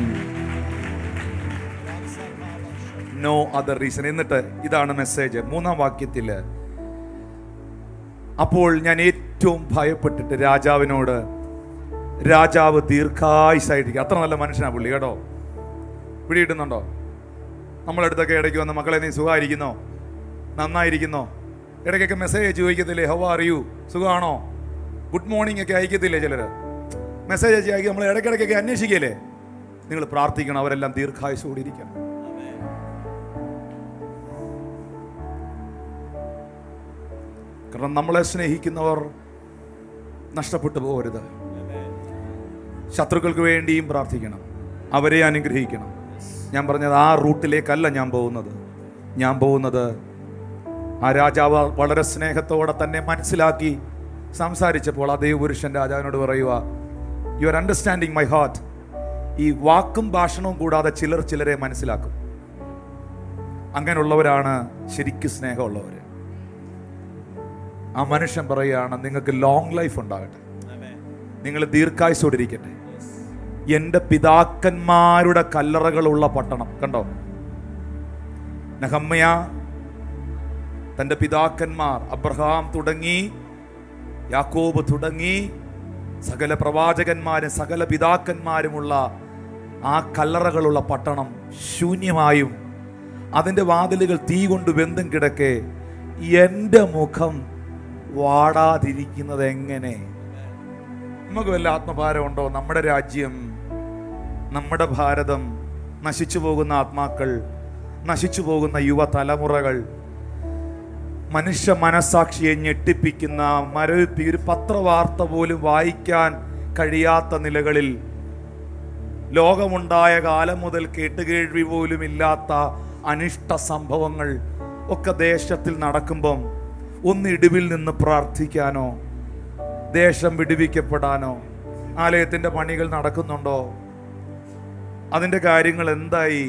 no other reason. എന്നിട്ട് ഇതാണ് മെസ്സേജ് 3-ാം വാക്യത്തിൽ. അപ്പോൾ ഞാൻ ഏറ്റവും ഭയപ്പെട്ടിട്ട് രാജാവിനോട്, രാജാവ് ദീർഘായുസ്സായിരിക്കും. അത്ര നല്ല മനുഷ്യനാണ് പുള്ളി കേട്ടോ. പിടികിട്ടുന്നുണ്ടോ? നമ്മളടുത്തൊക്കെ ഇടയ്ക്ക് വന്ന്, മക്കളെ നീ സുഖമായിരിക്കുന്നോ, നന്നായിരിക്കുന്നോ, ഇടയ്ക്കൊക്കെ മെസ്സേജ് ചോദിക്കത്തില്ലേ, ഹൗ ആർ യു, സുഖമാണോ, ഗുഡ് മോർണിംഗ് ഒക്കെ അയക്കത്തില്ലേ ചിലർ. മെസ്സേജ് അയക്കി നമ്മൾ ഇടയ്ക്കിടയ്ക്കൊക്കെ അന്വേഷിക്കല്ലേ. നിങ്ങൾ പ്രാർത്ഥിക്കണം അവരെല്ലാം ദീർഘായുസ്സോടെ ഇരിക്കണം. കാരണം നമ്മളെ സ്നേഹിക്കുന്നവർ നഷ്ടപ്പെട്ടു പോകരുത്. ശത്രുക്കൾക്ക് വേണ്ടിയും പ്രാർത്ഥിക്കണം, അവരെ അനുഗ്രഹിക്കണം. ഞാൻ പറഞ്ഞത് ആ റൂട്ടിലേക്കല്ല ഞാൻ പോകുന്നത്. ഞാൻ പോകുന്നത് ആ രാജാവ് വളരെ സ്നേഹത്തോടെ തന്നെ മനസ്സിലാക്കി സംസാരിച്ചപ്പോൾ ആ ദൈവപുരുഷൻ രാജാവിനോട് പറയുക, you are understanding my heart. ഈ വാക്കും ഭാഷണവും കൂടാതെ ചിലരെ മനസ്സിലാക്കും. അങ്ങനെയുള്ളവരാണ് ശരിക്കും സ്നേഹമുള്ളവർ. ആ മനുഷ്യൻ പറയുകയാണ്, നിങ്ങൾക്ക് ലോങ് ലൈഫ് ഉണ്ടാകട്ടെ, നിങ്ങൾ ദീർഘായുസ്സോടിരിക്കട്ടെ. എൻ്റെ പിതാക്കന്മാരുടെ കല്ലറകളുള്ള പട്ടണം. കണ്ടോ, നെഹമ്യാ തൻ്റെ പിതാക്കന്മാർ അബ്രഹാം തുടങ്ങി യാക്കോബ് തുടങ്ങി സകല പ്രവാചകന്മാരും സകല പിതാക്കന്മാരുമുള്ള ആ കല്ലറകളുള്ള പട്ടണം ശൂന്യമായും അതിൻ്റെ വാതിലുകൾ തീ കൊണ്ട് വെന്തും കിടക്കെ എൻ്റെ മുഖം വാടാതിരിക്കുന്നത് എങ്ങനെ? നമുക്ക് വല്ല ആത്മഭാരമുണ്ടോ? നമ്മുടെ രാജ്യം, നമ്മുടെ ഭാരതം, നശിച്ചു പോകുന്ന ആത്മാക്കൾ, നശിച്ചു പോകുന്ന യുവതലമുറകൾ, മനുഷ്യ മനസാക്ഷിയെ ഞെട്ടിപ്പിക്കുന്ന ഒരു പത്രവാർത്ത പോലും വായിക്കാൻ കഴിയാത്ത നിലകളിൽ ലോകമുണ്ടായ കാലം മുതൽ കേട്ടുകേഴ്വി പോലും ഇല്ലാത്ത അനിഷ്ട സംഭവങ്ങൾ ഒക്കെ ദേശത്തിൽ നടക്കുമ്പം ഒന്ന് ഇടിവിൽ നിന്ന് പ്രാർത്ഥിക്കാനോ ദേശം വിടുവിക്കപ്പെടാനോ ആലയത്തിൻ്റെ പണികൾ നടക്കുന്നുണ്ടോ? അതിൻ്റെ കാര്യങ്ങൾ എന്തായി?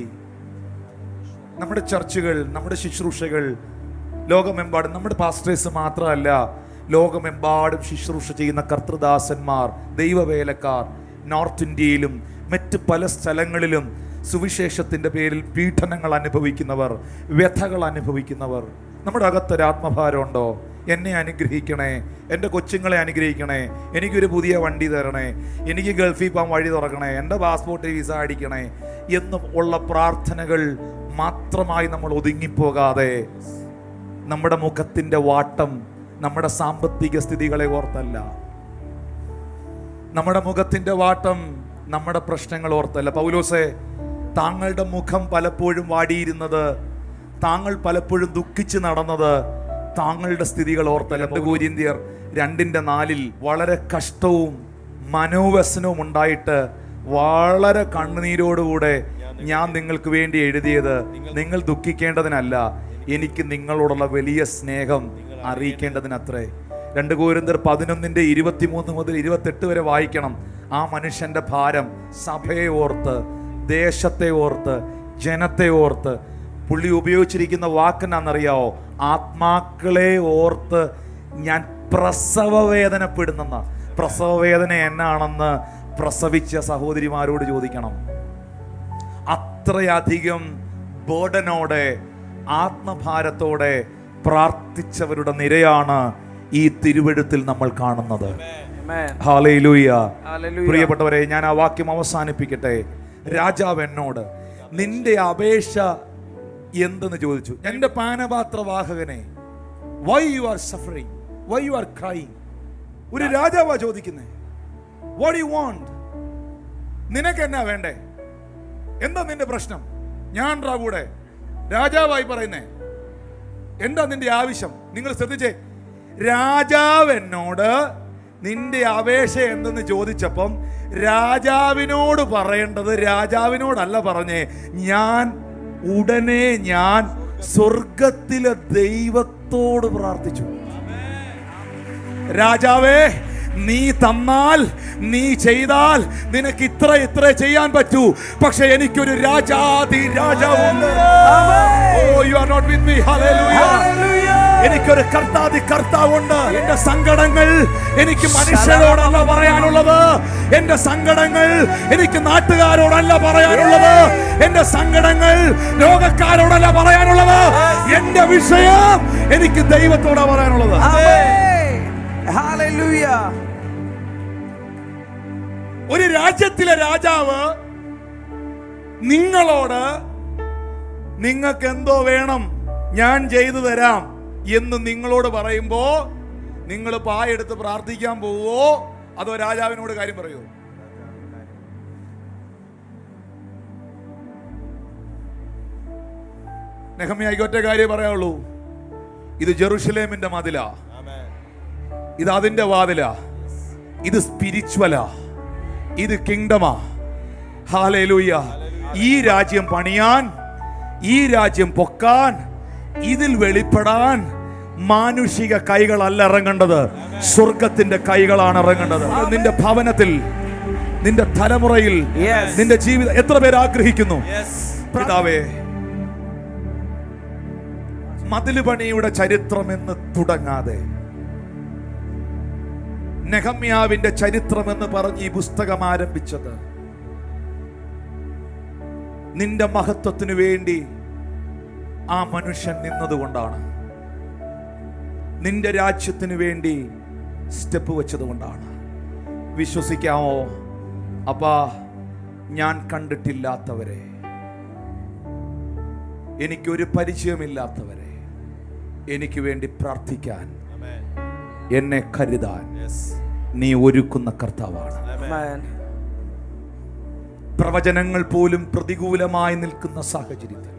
നമ്മുടെ ചർച്ചുകൾ, നമ്മുടെ ശുശ്രൂഷകൾ ലോകമെമ്പാടും, നമ്മുടെ പാസ്റ്റേഴ്സ് മാത്രമല്ല, ലോകമെമ്പാടും ശുശ്രൂഷ ചെയ്യുന്ന കർത്തൃദാസന്മാർ, ദൈവവേലക്കാർ, നോർത്ത് ഇന്ത്യയിലും മറ്റ് പല സ്ഥലങ്ങളിലും സുവിശേഷത്തിൻ്റെ പേരിൽ പീഡനങ്ങൾ അനുഭവിക്കുന്നവർ, വ്യഥകൾ അനുഭവിക്കുന്നവർ. നമ്മുടെ അകത്തൊരു ആത്മഭാരമുണ്ടോ? എന്നെ അനുഗ്രഹിക്കണേ, എൻ്റെ കൊച്ചുങ്ങളെ അനുഗ്രഹിക്കണേ, എനിക്കൊരു പുതിയ വണ്ടി തരണേ, എനിക്ക് ഗൾഫിൽ പോകാൻ വഴി തുറക്കണേ, എൻ്റെ പാസ്പോർട്ട് വിസ അടിക്കണേ എന്നും ഉള്ള പ്രാർത്ഥനകൾ മാത്രമായി നമ്മൾ ഒതുങ്ങിപ്പോകാതെ നമ്മുടെ മുഖത്തിൻ്റെ വാട്ടം നമ്മുടെ സാമ്പത്തിക സ്ഥിതികളെ ഓർത്തല്ല, നമ്മുടെ മുഖത്തിൻ്റെ വാട്ടം നമ്മുടെ പ്രശ്നങ്ങൾ ഓർത്തല്ല. പൗലോസേ, താങ്കളുടെ മുഖം പലപ്പോഴും വാടിയിരുന്നത്, താങ്കൾ പലപ്പോഴും ദുഃഖിച്ച് നടന്നത് താങ്കളുടെ സ്ഥിതികൾ ഓർത്തല്ല. 2 കൊരിന്ത്യർ 2:4 വളരെ കഷ്ടവും മനോവ്യസനവും ഉണ്ടായിട്ട് വളരെ കണ്ണുനീരോടുകൂടെ ഞാൻ നിങ്ങൾക്ക് വേണ്ടി എഴുതിയത് നിങ്ങൾ ദുഃഖിക്കേണ്ടതിനല്ല, എനിക്ക് നിങ്ങളോടുള്ള വലിയ സ്നേഹം അറിയിക്കേണ്ടതിനത്രേ. 2 കൊരിന്ത്യർ 11:23 മുതൽ 28 വരെ വായിക്കണം. ആ മനുഷ്യന്റെ ഭാരം സഭയെ ഓർത്ത്, ദേശത്തെ ഓർത്ത്, ജനത്തെ ഓർത്ത്. പുള്ളി ഉപയോഗിച്ചിരിക്കുന്ന വാക്കെന്നാണെന്നറിയാവോ? ആത്മാക്കളെ ഓർത്ത് ഞാൻ പ്രസവ വേദനപ്പെടുന്നെന്ന. പ്രസവ വേദന എന്നാണെന്ന് പ്രസവിച്ച സഹോദരിമാരോട് ചോദിക്കണം. അത്രയധികം ബോർഡനോടെ, ആത്മഭാരത്തോടെ പ്രാർത്ഥിച്ചവരുടെ നിരയാണ് ഈ തിരുവെഴുത്തിൽ നമ്മൾ കാണുന്നത്. ഹല്ലേലൂയ. പ്രിയപ്പെട്ടവരെ, ഞാൻ ആ വാക്യം അവസാനിപ്പിക്കട്ടെ. രാജാവ് എന്നോട് നിന്റെ അപേക്ഷ എന്തെന്ന് ചോദിച്ചു. എന്റെ പാനപാത്രവാഹകനെ, why you are suffering, why you are crying? ഒരു രാജാവാ ചോദിക്കുന്നേ. What you want? നിനക്ക് എന്നാ വേണ്ടേ? എന്താ നിന്റെ പ്രശ്നം? ഞാൻ കൂടെ രാജാവായി പറയുന്നേ, എന്താ നിന്റെ ആവശ്യം? നിങ്ങൾ ശ്രദ്ധിച്ചേ, രാജാവ് എന്നോട് നിന്റെ അപേക്ഷ എന്തെന്ന് ചോദിച്ചപ്പം രാജാവിനോട് പറയേണ്ടത് രാജാവിനോടല്ല പറഞ്ഞേ, ഉടനെ ഞാൻ സ്വർഗത്തിലെ ദൈവത്തോട് പ്രാർത്ഥിച്ചു. രാജാവേ, നീ തന്നാൽ, നീ ചെയ്താൽ നിനക്ക് ഇത്ര ചെയ്യാൻ പറ്റൂ. പക്ഷെ എനിക്കൊരു രാജാതി രാജാവുണ്ട്. Oh, you are not with me. Hallelujah. എനിക്കൊരു കർത്താവുണ്ട്. എന്റെ സങ്കടങ്ങൾ എനിക്ക് മനുഷ്യരോടല്ല പറയാനുള്ളത്. എന്റെ സങ്കടങ്ങൾ എനിക്ക് നാട്ടുകാരോടല്ല പറയാനുള്ളത്. എന്റെ സങ്കടങ്ങൾ ലോകക്കാരോടല്ല പറയാനുള്ളത്. എന്റെ വിഷയം എനിക്ക് ദൈവത്തോടാ പറയാനുള്ളത്. Hallelujah. ഒരു രാജ്യത്തിലെ രാജാവ് നിങ്ങളോട് നിങ്ങൾക്ക് എന്തോ വേണം, ഞാൻ ചെയ്തു തരാം എന്ന് നിങ്ങളോട് പറയുമ്പോ നിങ്ങൾ പായെടുത്ത് പ്രാർത്ഥിക്കാൻ പോവോ അതോ രാജാവിനോട് കാര്യം പറയോ? നെഹമ്യായ്ക്ക് ഒറ്റ കാര്യം പറയാനുള്ളൂ, ഇത് ജെറുസലേമിന്റെ മതിലാ. ഇത് അതിന്റെ വാതിലാ, ഇത് സ്പിരിച്വലാ, ഇത് കിങ്ഡമാ. ഹല്ലേലൂയ. ഈ രാജ്യം പണിയാൻ, ഈ രാജ്യം പൊക്കാൻ, ഇതിൽ വെളിപ്പെടാൻ മാനുഷിക കൈകളല്ല ഇറങ്ങേണ്ടത്, സ്വർഗത്തിന്റെ കൈകളാണ് ഇറങ്ങേണ്ടത്. നിന്റെ ഭവനത്തിൽ, നിന്റെ തലമുറയിൽ, നിന്റെ ജീവിതം എത്ര പേര് ആഗ്രഹിക്കുന്നു? പിതാവേ, മതില് പണിയുടെ ചരിത്രമെന്ന് തുടങ്ങാതെ നെഹമ്യാവിന്റെ ചരിത്രമെന്ന് പറഞ്ഞ് ഈ പുസ്തകം ആരംഭിച്ചത് നിന്റെ മഹത്വത്തിനു വേണ്ടി ആ മനുഷ്യൻ നിന്നതുകൊണ്ടാണ്. നിന്റെ രാജ്യത്തിനു വേണ്ടി സ്റ്റെപ്പ് വെച്ചതുകൊണ്ടാണ്. വിശ്വസിക്കാമോ? അപ്പാ, ഞാൻ കണ്ടിട്ടില്ലാത്തവരെ, എനിക്കൊരു പരിചയമില്ലാത്തവരെ എനിക്ക് വേണ്ടി പ്രാർത്ഥിക്കാൻ, എന്നെ കരുതാൻ നീ ഒരുക്കുന്ന കർത്താവാണ്. പ്രവചനങ്ങൾ പോലും പ്രതികൂലമായി നിൽക്കുന്ന സാഹചര്യത്തിൽ,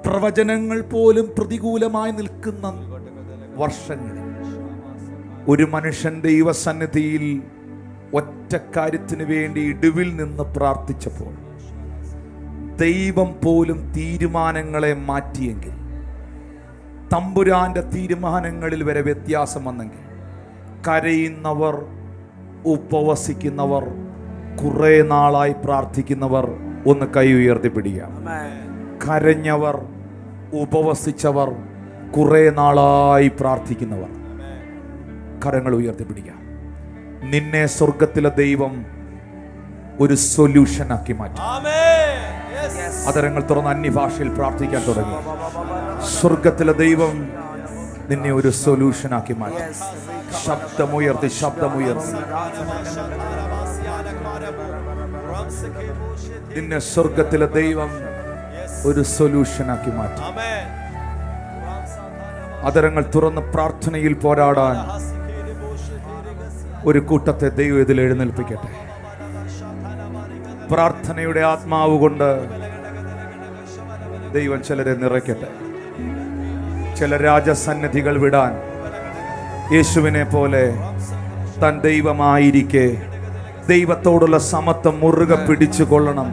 പ്രവചനങ്ങൾ പോലും പ്രതികൂലമായി നിൽക്കുന്ന വർഷങ്ങളിൽ ഒരു മനുഷ്യൻ ദൈവസന്നിധിയിൽ ഒറ്റ കാര്യത്തിന് വേണ്ടി ഇടിവിൽ നിന്ന് പ്രാർത്ഥിച്ചപ്പോൾ ദൈവം പോലും തീരുമാനങ്ങളെ മാറ്റിയെങ്കിൽ, തമ്പുരാന്റെ തീരുമാനങ്ങളിൽ വരെ വ്യത്യാസം വന്നെങ്കിൽ, കരയുന്നവർ, ഉപവസിക്കുന്നവർ, കുറെ നാളായി പ്രാർത്ഥിക്കുന്നവർ ഒന്ന് കൈ ഉയർത്തിപ്പിടിക്കാം. കരഞ്ഞവർ, ഉപവസിച്ചവർ, കുറെ നാളായി പ്രാർത്ഥിക്കുന്നവർ കരങ്ങൾ ഉയർത്തിപ്പിടിക്കാം. നിന്നെ സ്വർഗത്തിലെ ദൈവം ഒരു സൊല്യൂഷൻ ആക്കി മാറ്റി. അതരങ്ങൾ തുറന്ന് അന്യഭാഷയിൽ പ്രാർത്ഥിക്കാൻ തുടങ്ങി. സ്വർഗത്തിലെ ദൈവം നിന്നെ ഒരു സൊല്യൂഷൻ ആക്കി മാറ്റി. ശബ്ദമുയർത്തി, ശബ്ദമുയർത്തി. നിന്നെ സ്വർഗത്തിലെ ദൈവം ഒരു സൊല്യൂഷൻ ആക്കി മാറ്റി. അതരങ്ങൾ തുറന്ന് പ്രാർത്ഥനയിൽ പോരാടാൻ ഒരു കൂട്ടത്തെ ദൈവം ഇതിൽ എഴുന്നേൽപ്പിക്കട്ടെ. പ്രാർത്ഥനയുടെ ആത്മാവ് കൊണ്ട് ദൈവം ചിലരെ നിറയ്ക്കട്ടെ. ചില രാജസന്നിധികൾ വിടാൻ യേശുവിനെ പോലെ താൻ ദൈവമായിരിക്കെ ദൈവത്തോടുള്ള സമത്വം മുറുകെ പിടിച്ചു കൊള്ളണം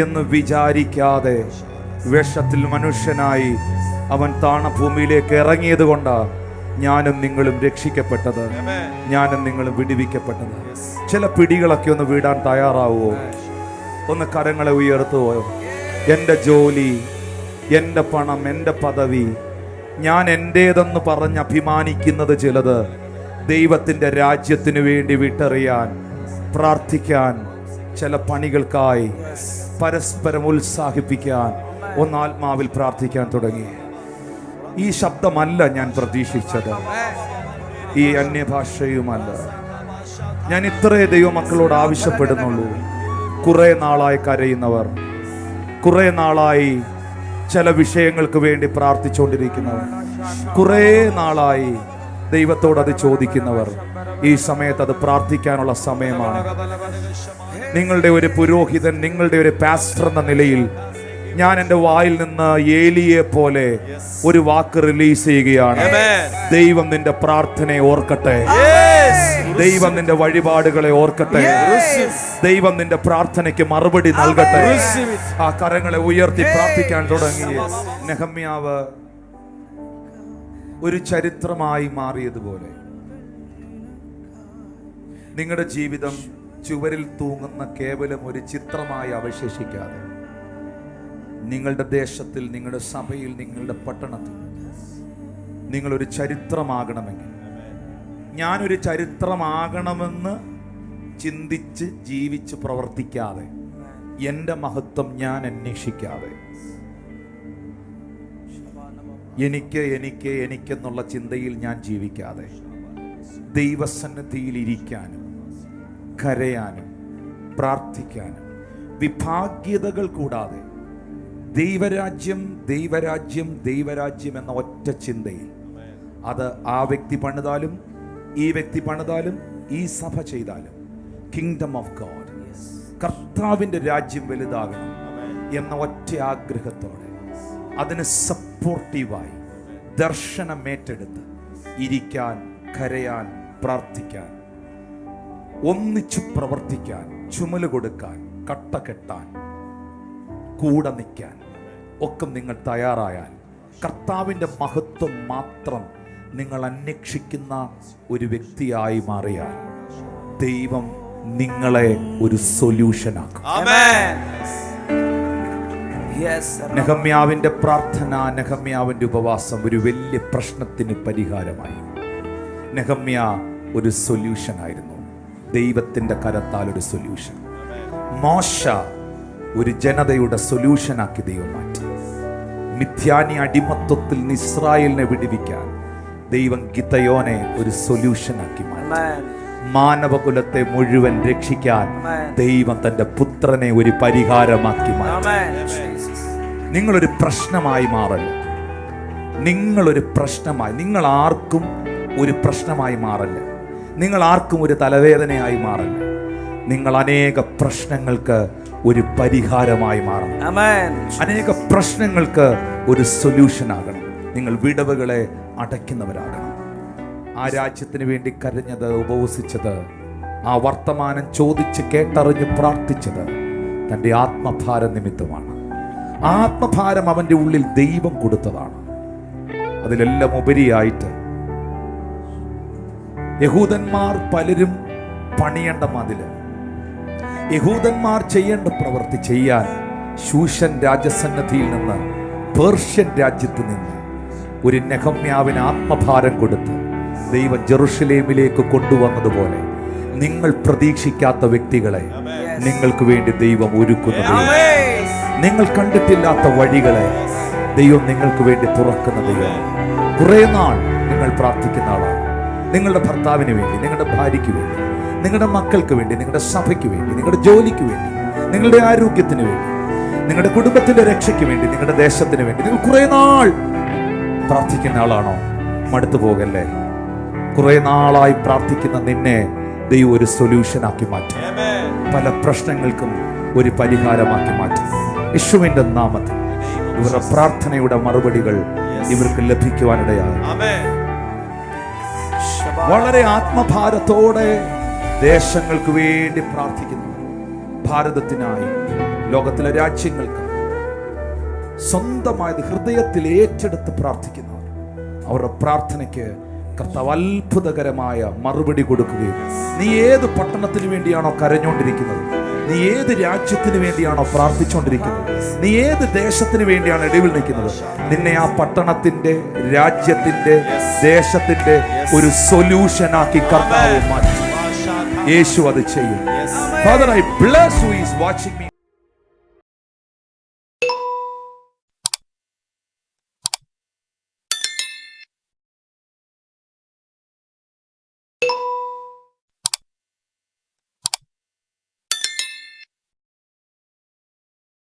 എന്ന് വിചാരിക്കാതെ വേഷത്തിൽ മനുഷ്യനായി അവൻ താണഭൂമിയിലേക്ക് ഇറങ്ങിയത് കൊണ്ടാണ് ഞാനും നിങ്ങളും രക്ഷിക്കപ്പെട്ടത്, ഞാനും നിങ്ങളും വിടുവിക്കപ്പെട്ടത്. ചില പിടികളൊക്കെ ഒന്ന് വിടാൻ തയ്യാറാവുമോ? ഒന്ന് കരങ്ങളെ ഉയർത്തുവോ? എൻ്റെ ജോലി, എൻ്റെ പണം, എൻ്റെ പദവി, ഞാൻ എൻ്റേതെന്ന് പറഞ്ഞ് അഭിമാനിക്കുന്നത് ചിലത് ദൈവത്തിൻ്റെ രാജ്യത്തിന് വേണ്ടി വിട്ടെറിയാൻ, പ്രാർത്ഥിക്കാൻ, ചില പണികൾക്കായി പരസ്പരം ഉത്സാഹിപ്പിക്കാൻ ഒന്ന് ആത്മാവിൽ പ്രാർത്ഥിക്കാൻ തുടങ്ങി. ഈ ശബ്ദമല്ല ഞാൻ പ്രതീക്ഷിച്ചത്, ഈ അന്യഭാഷയുമല്ല. ഞാൻ ഇത്രേ ദൈവമക്കളോട് ആവശ്യപ്പെടുന്നുള്ളൂ. കുറെ നാളായി കരയുന്നവർ, കുറെ നാളായി ചില വിഷയങ്ങൾക്ക് വേണ്ടി പ്രാർത്ഥിച്ചുകൊണ്ടിരിക്കുന്നവർ, കുറെ നാളായി ദൈവത്തോട് അത് ചോദിക്കുന്നവർ, ഈ സമയത്ത് അത് പ്രാർത്ഥിക്കാനുള്ള സമയമാണ്. നിങ്ങളുടെ ഒരു പുരോഹിതൻ, നിങ്ങളുടെ ഒരു പാസ്റ്റർ എന്ന നിലയിൽ ഞാൻ എൻ്റെ വായിൽ നിന്ന് ഏലിയെ പോലെ ഒരു വാക്ക് റിലീസ് ചെയ്യുകയാണ്. ദൈവം നിന്റെ പ്രാർത്ഥനയെ ഓർക്കട്ടെ, ദൈവം നിന്റെ വഴിപാടുകളെ ഓർക്കട്ടെ, ദൈവം നിന്റെ പ്രാർത്ഥനയ്ക്ക് മറുപടി നൽകട്ടെ. ആ കരങ്ങളെ ഉയർത്തി പ്രാർത്ഥിക്കാൻ തുടങ്ങി. നെഹമ്യാവ് ഒരു ചരിത്രമായി മാറിയതുപോലെ നിങ്ങളുടെ ജീവിതം ചുവരിൽ തൂങ്ങുന്ന കേവലം ഒരു ചിത്രമായി അവശേഷിക്കാതെ നിങ്ങളുടെ ദേശത്തിൽ, നിങ്ങളുടെ സഭയിൽ, നിങ്ങളുടെ പട്ടണത്തിൽ നിങ്ങളൊരു ചരിത്രമാകണമെങ്കിൽ, ഞാനൊരു ചരിത്രമാകണമെന്ന് ചിന്തിച്ച് ജീവിച്ച് പ്രവർത്തിക്കാതെ, എൻ്റെ മഹത്വം ഞാൻ അന്വേഷിക്കാതെ, എനിക്കെന്നുള്ള ചിന്തയിൽ ഞാൻ ജീവിക്കാതെ, ദൈവസന്നിധിയിൽ ഇരിക്കാനും കരയാനും പ്രാർത്ഥിക്കാനും വിഭാഗ്യതകൾ കൂടാതെ ദൈവരാജ്യം ദൈവരാജ്യം ദൈവരാജ്യം എന്ന ഒറ്റ ചിന്തയിൽ, അത് ആ വ്യക്തി പണിതാലും ഈ വ്യക്തി പണിതാലും ഈ സഭ ചെയ്താലും, കിങ്ഡം ഓഫ് ഗോഡ്, കർത്താവിൻ്റെ രാജ്യം വലുതാകണം എന്ന ഒറ്റ ആഗ്രഹത്തോടെ അതിന് സപ്പോർട്ടീവായി ദർശനം ഏറ്റെടുത്ത് ഇരിക്കാൻ കരയാൻ, പ്രാർത്ഥിക്കാൻ, ഒന്നിച്ചു പ്രവർത്തിക്കാൻ, ചുമല് കൊടുക്കാൻ, കട്ട കെട്ടാൻ, കൂടെ നിൽക്കാൻ ഒക്കെ നിങ്ങൾ തയ്യാറായാൽ, കർത്താവിൻ്റെ മഹത്വം മാത്രം നിങ്ങൾ അന്വേഷിക്കുന്ന ഒരു വ്യക്തിയായി മാറിയാൽ, ദൈവം നിങ്ങളെ ഒരു സൊല്യൂഷനാക്കും. നെഹമ്യാവിന്റെ പ്രാർത്ഥന, നെഹമ്യാവിന്റെ ഉപവാസം ഒരു വലിയ പ്രശ്നത്തിന് പരിഹാരമായി. നെഹമ്യ ഒരു സൊല്യൂഷൻ ആയിരുന്നു, ദൈവത്തിന്റെ കരത്താൽ ഒരു സൊല്യൂഷൻ. മോശ ഒരു ജനതയുടെ സൊല്യൂഷനാക്കി ദൈവം മാറ്റി. മിഥ്യാനി അടിമത്വത്തിൽ നിന്ന് ഇസ്രായേലിനെ വിടുവിക്കാൻ ദൈവം ഗിദയോനെ ഒരു സൊല്യൂഷനാക്കി മാറ്റി. മാനവകുലത്തെ മുഴുവൻ രക്ഷിക്കാൻ ദൈവം തന്റെ പുത്രനെ ഒരു പരിഹാരമാക്കി മാറ്റി. നിങ്ങളൊരു പ്രശ്നമായി മാറല്ല, നിങ്ങളൊരു പ്രശ്നമായി, നിങ്ങൾ ആർക്കും ഒരു പ്രശ്നമായി മാറല്ല, നിങ്ങൾ ആർക്കും ഒരു തലവേദനയായി മാറല്ല, നിങ്ങൾ അനേക പ്രശ്നങ്ങൾക്ക് ഒരു പരിഹാരമായി മാറണം. അനേക പ്രശ്നങ്ങൾക്ക് ഒരു സൊല്യൂഷൻ ആകണം. നിങ്ങൾ വിടവുകളെ അടയ്ക്കുന്നവരാകണം. ആ രാജ്യത്തിന് വേണ്ടി കരഞ്ഞത്, ഉപവസിച്ചത്, ആ വർത്തമാനം ചോദിച്ച് കേട്ടറിഞ്ഞ് പ്രാർത്ഥിച്ചത് തൻ്റെ ആത്മഭാര നിമിത്തമാണ്. ആത്മഭാരം അവൻ്റെ ഉള്ളിൽ ദൈവം കൊടുത്തതാണ്. അതിലെല്ലാം ഉപരിയായിട്ട് യഹൂദന്മാർ പലരും പണിയേണ്ട മതില്, യഹൂദന്മാർ ചെയ്യേണ്ട പ്രവൃത്തി ചെയ്യാൻ ശൂഷൻ രാജസന്നദ്ധിയിൽ നിന്ന്, പേർഷ്യൻ രാജ്യത്ത് നിന്ന് ഒരു നെഹമ്യാവിന് ആത്മഭാരം കൊടുത്ത് ദൈവം ജെറുസലേമിലേക്ക് കൊണ്ടുവന്നതുപോലെ നിങ്ങൾ പ്രതീക്ഷിക്കാത്ത വ്യക്തികളെ നിങ്ങൾക്ക് വേണ്ടി ദൈവം ഒരുക്കുന്നത്, നിങ്ങൾ കണ്ടിട്ടില്ലാത്ത വഴികളെ ദൈവം നിങ്ങൾക്ക് വേണ്ടി തുറക്കുന്ന ദൈവം. കുറെ നാൾ നിങ്ങൾ പ്രാർത്ഥിക്കുന്ന ആളാണ്. നിങ്ങളുടെ ഭർത്താവിന് വേണ്ടി, നിങ്ങളുടെ ഭാര്യയ്ക്ക് വേണ്ടി, നിങ്ങളുടെ മക്കൾക്ക് വേണ്ടി, നിങ്ങളുടെ സഭയ്ക്ക് വേണ്ടി, നിങ്ങളുടെ ജോലിക്ക് വേണ്ടി, നിങ്ങളുടെ ആരോഗ്യത്തിന് വേണ്ടി, നിങ്ങളുടെ കുടുംബത്തിന്റെ രക്ഷയ്ക്ക് വേണ്ടി, നിങ്ങളുടെ ദേശത്തിന് വേണ്ടി നിങ്ങൾ കുറെ നാൾ പ്രാർത്ഥിക്കുന്ന ആളാണോ? മടുത്തു പോകല്ലേ. കുറെ നാളായി പ്രാർത്ഥിക്കുന്ന നിന്നെ ദൈവം ഒരു സൊല്യൂഷനാക്കി മാറ്റും. പല പ്രശ്നങ്ങൾക്കും ഒരു പരിഹാരമാക്കി മാറ്റും. യേശുവിന്റെ നാമത്തിൽ ഇവരുടെ പ്രാർത്ഥനയുടെ മറുപടികൾ ഇവർക്ക് ലഭിക്കുവാനിടയാകും. വളരെ ആത്മഭാരത്തോടെ ദേശങ്ങൾക്ക് വേണ്ടി പ്രാർത്ഥിക്കുന്നു. ഭാരതത്തിനായി, ലോകത്തിലെ രാജ്യങ്ങൾക്ക് സ്വന്തമായത് ഹൃദയത്തിൽ ഏറ്റെടുത്ത് പ്രാർത്ഥിക്കുന്നവർ, അവരുടെ പ്രാർത്ഥനയ്ക്ക് കർത്താവ് അത്ഭുതകരമായ മറുപടി കൊടുക്കുകയും, നീ ഏത് പട്ടണത്തിന് വേണ്ടിയാണോ കരഞ്ഞുകൊണ്ടിരിക്കുന്നത്, നീ ഏത് രാജ്യത്തിന് വേണ്ടിയാണോ പ്രാർത്ഥിച്ചുകൊണ്ടിരിക്കുന്നത്, നീ ഏത് ദേശത്തിന് വേണ്ടിയാണ് ഇടവിൽ നിൽക്കുന്നത്, നിന്നെ ആ പട്ടണത്തിന്റെ, രാജ്യത്തിന്റെ, ദേശത്തിന്റെ ഒരു സൊല്യൂഷനാക്കി കർത്താവ് മാറ്റി. യേശു അത് ചെയ്യും. Father, I bless who is watching me.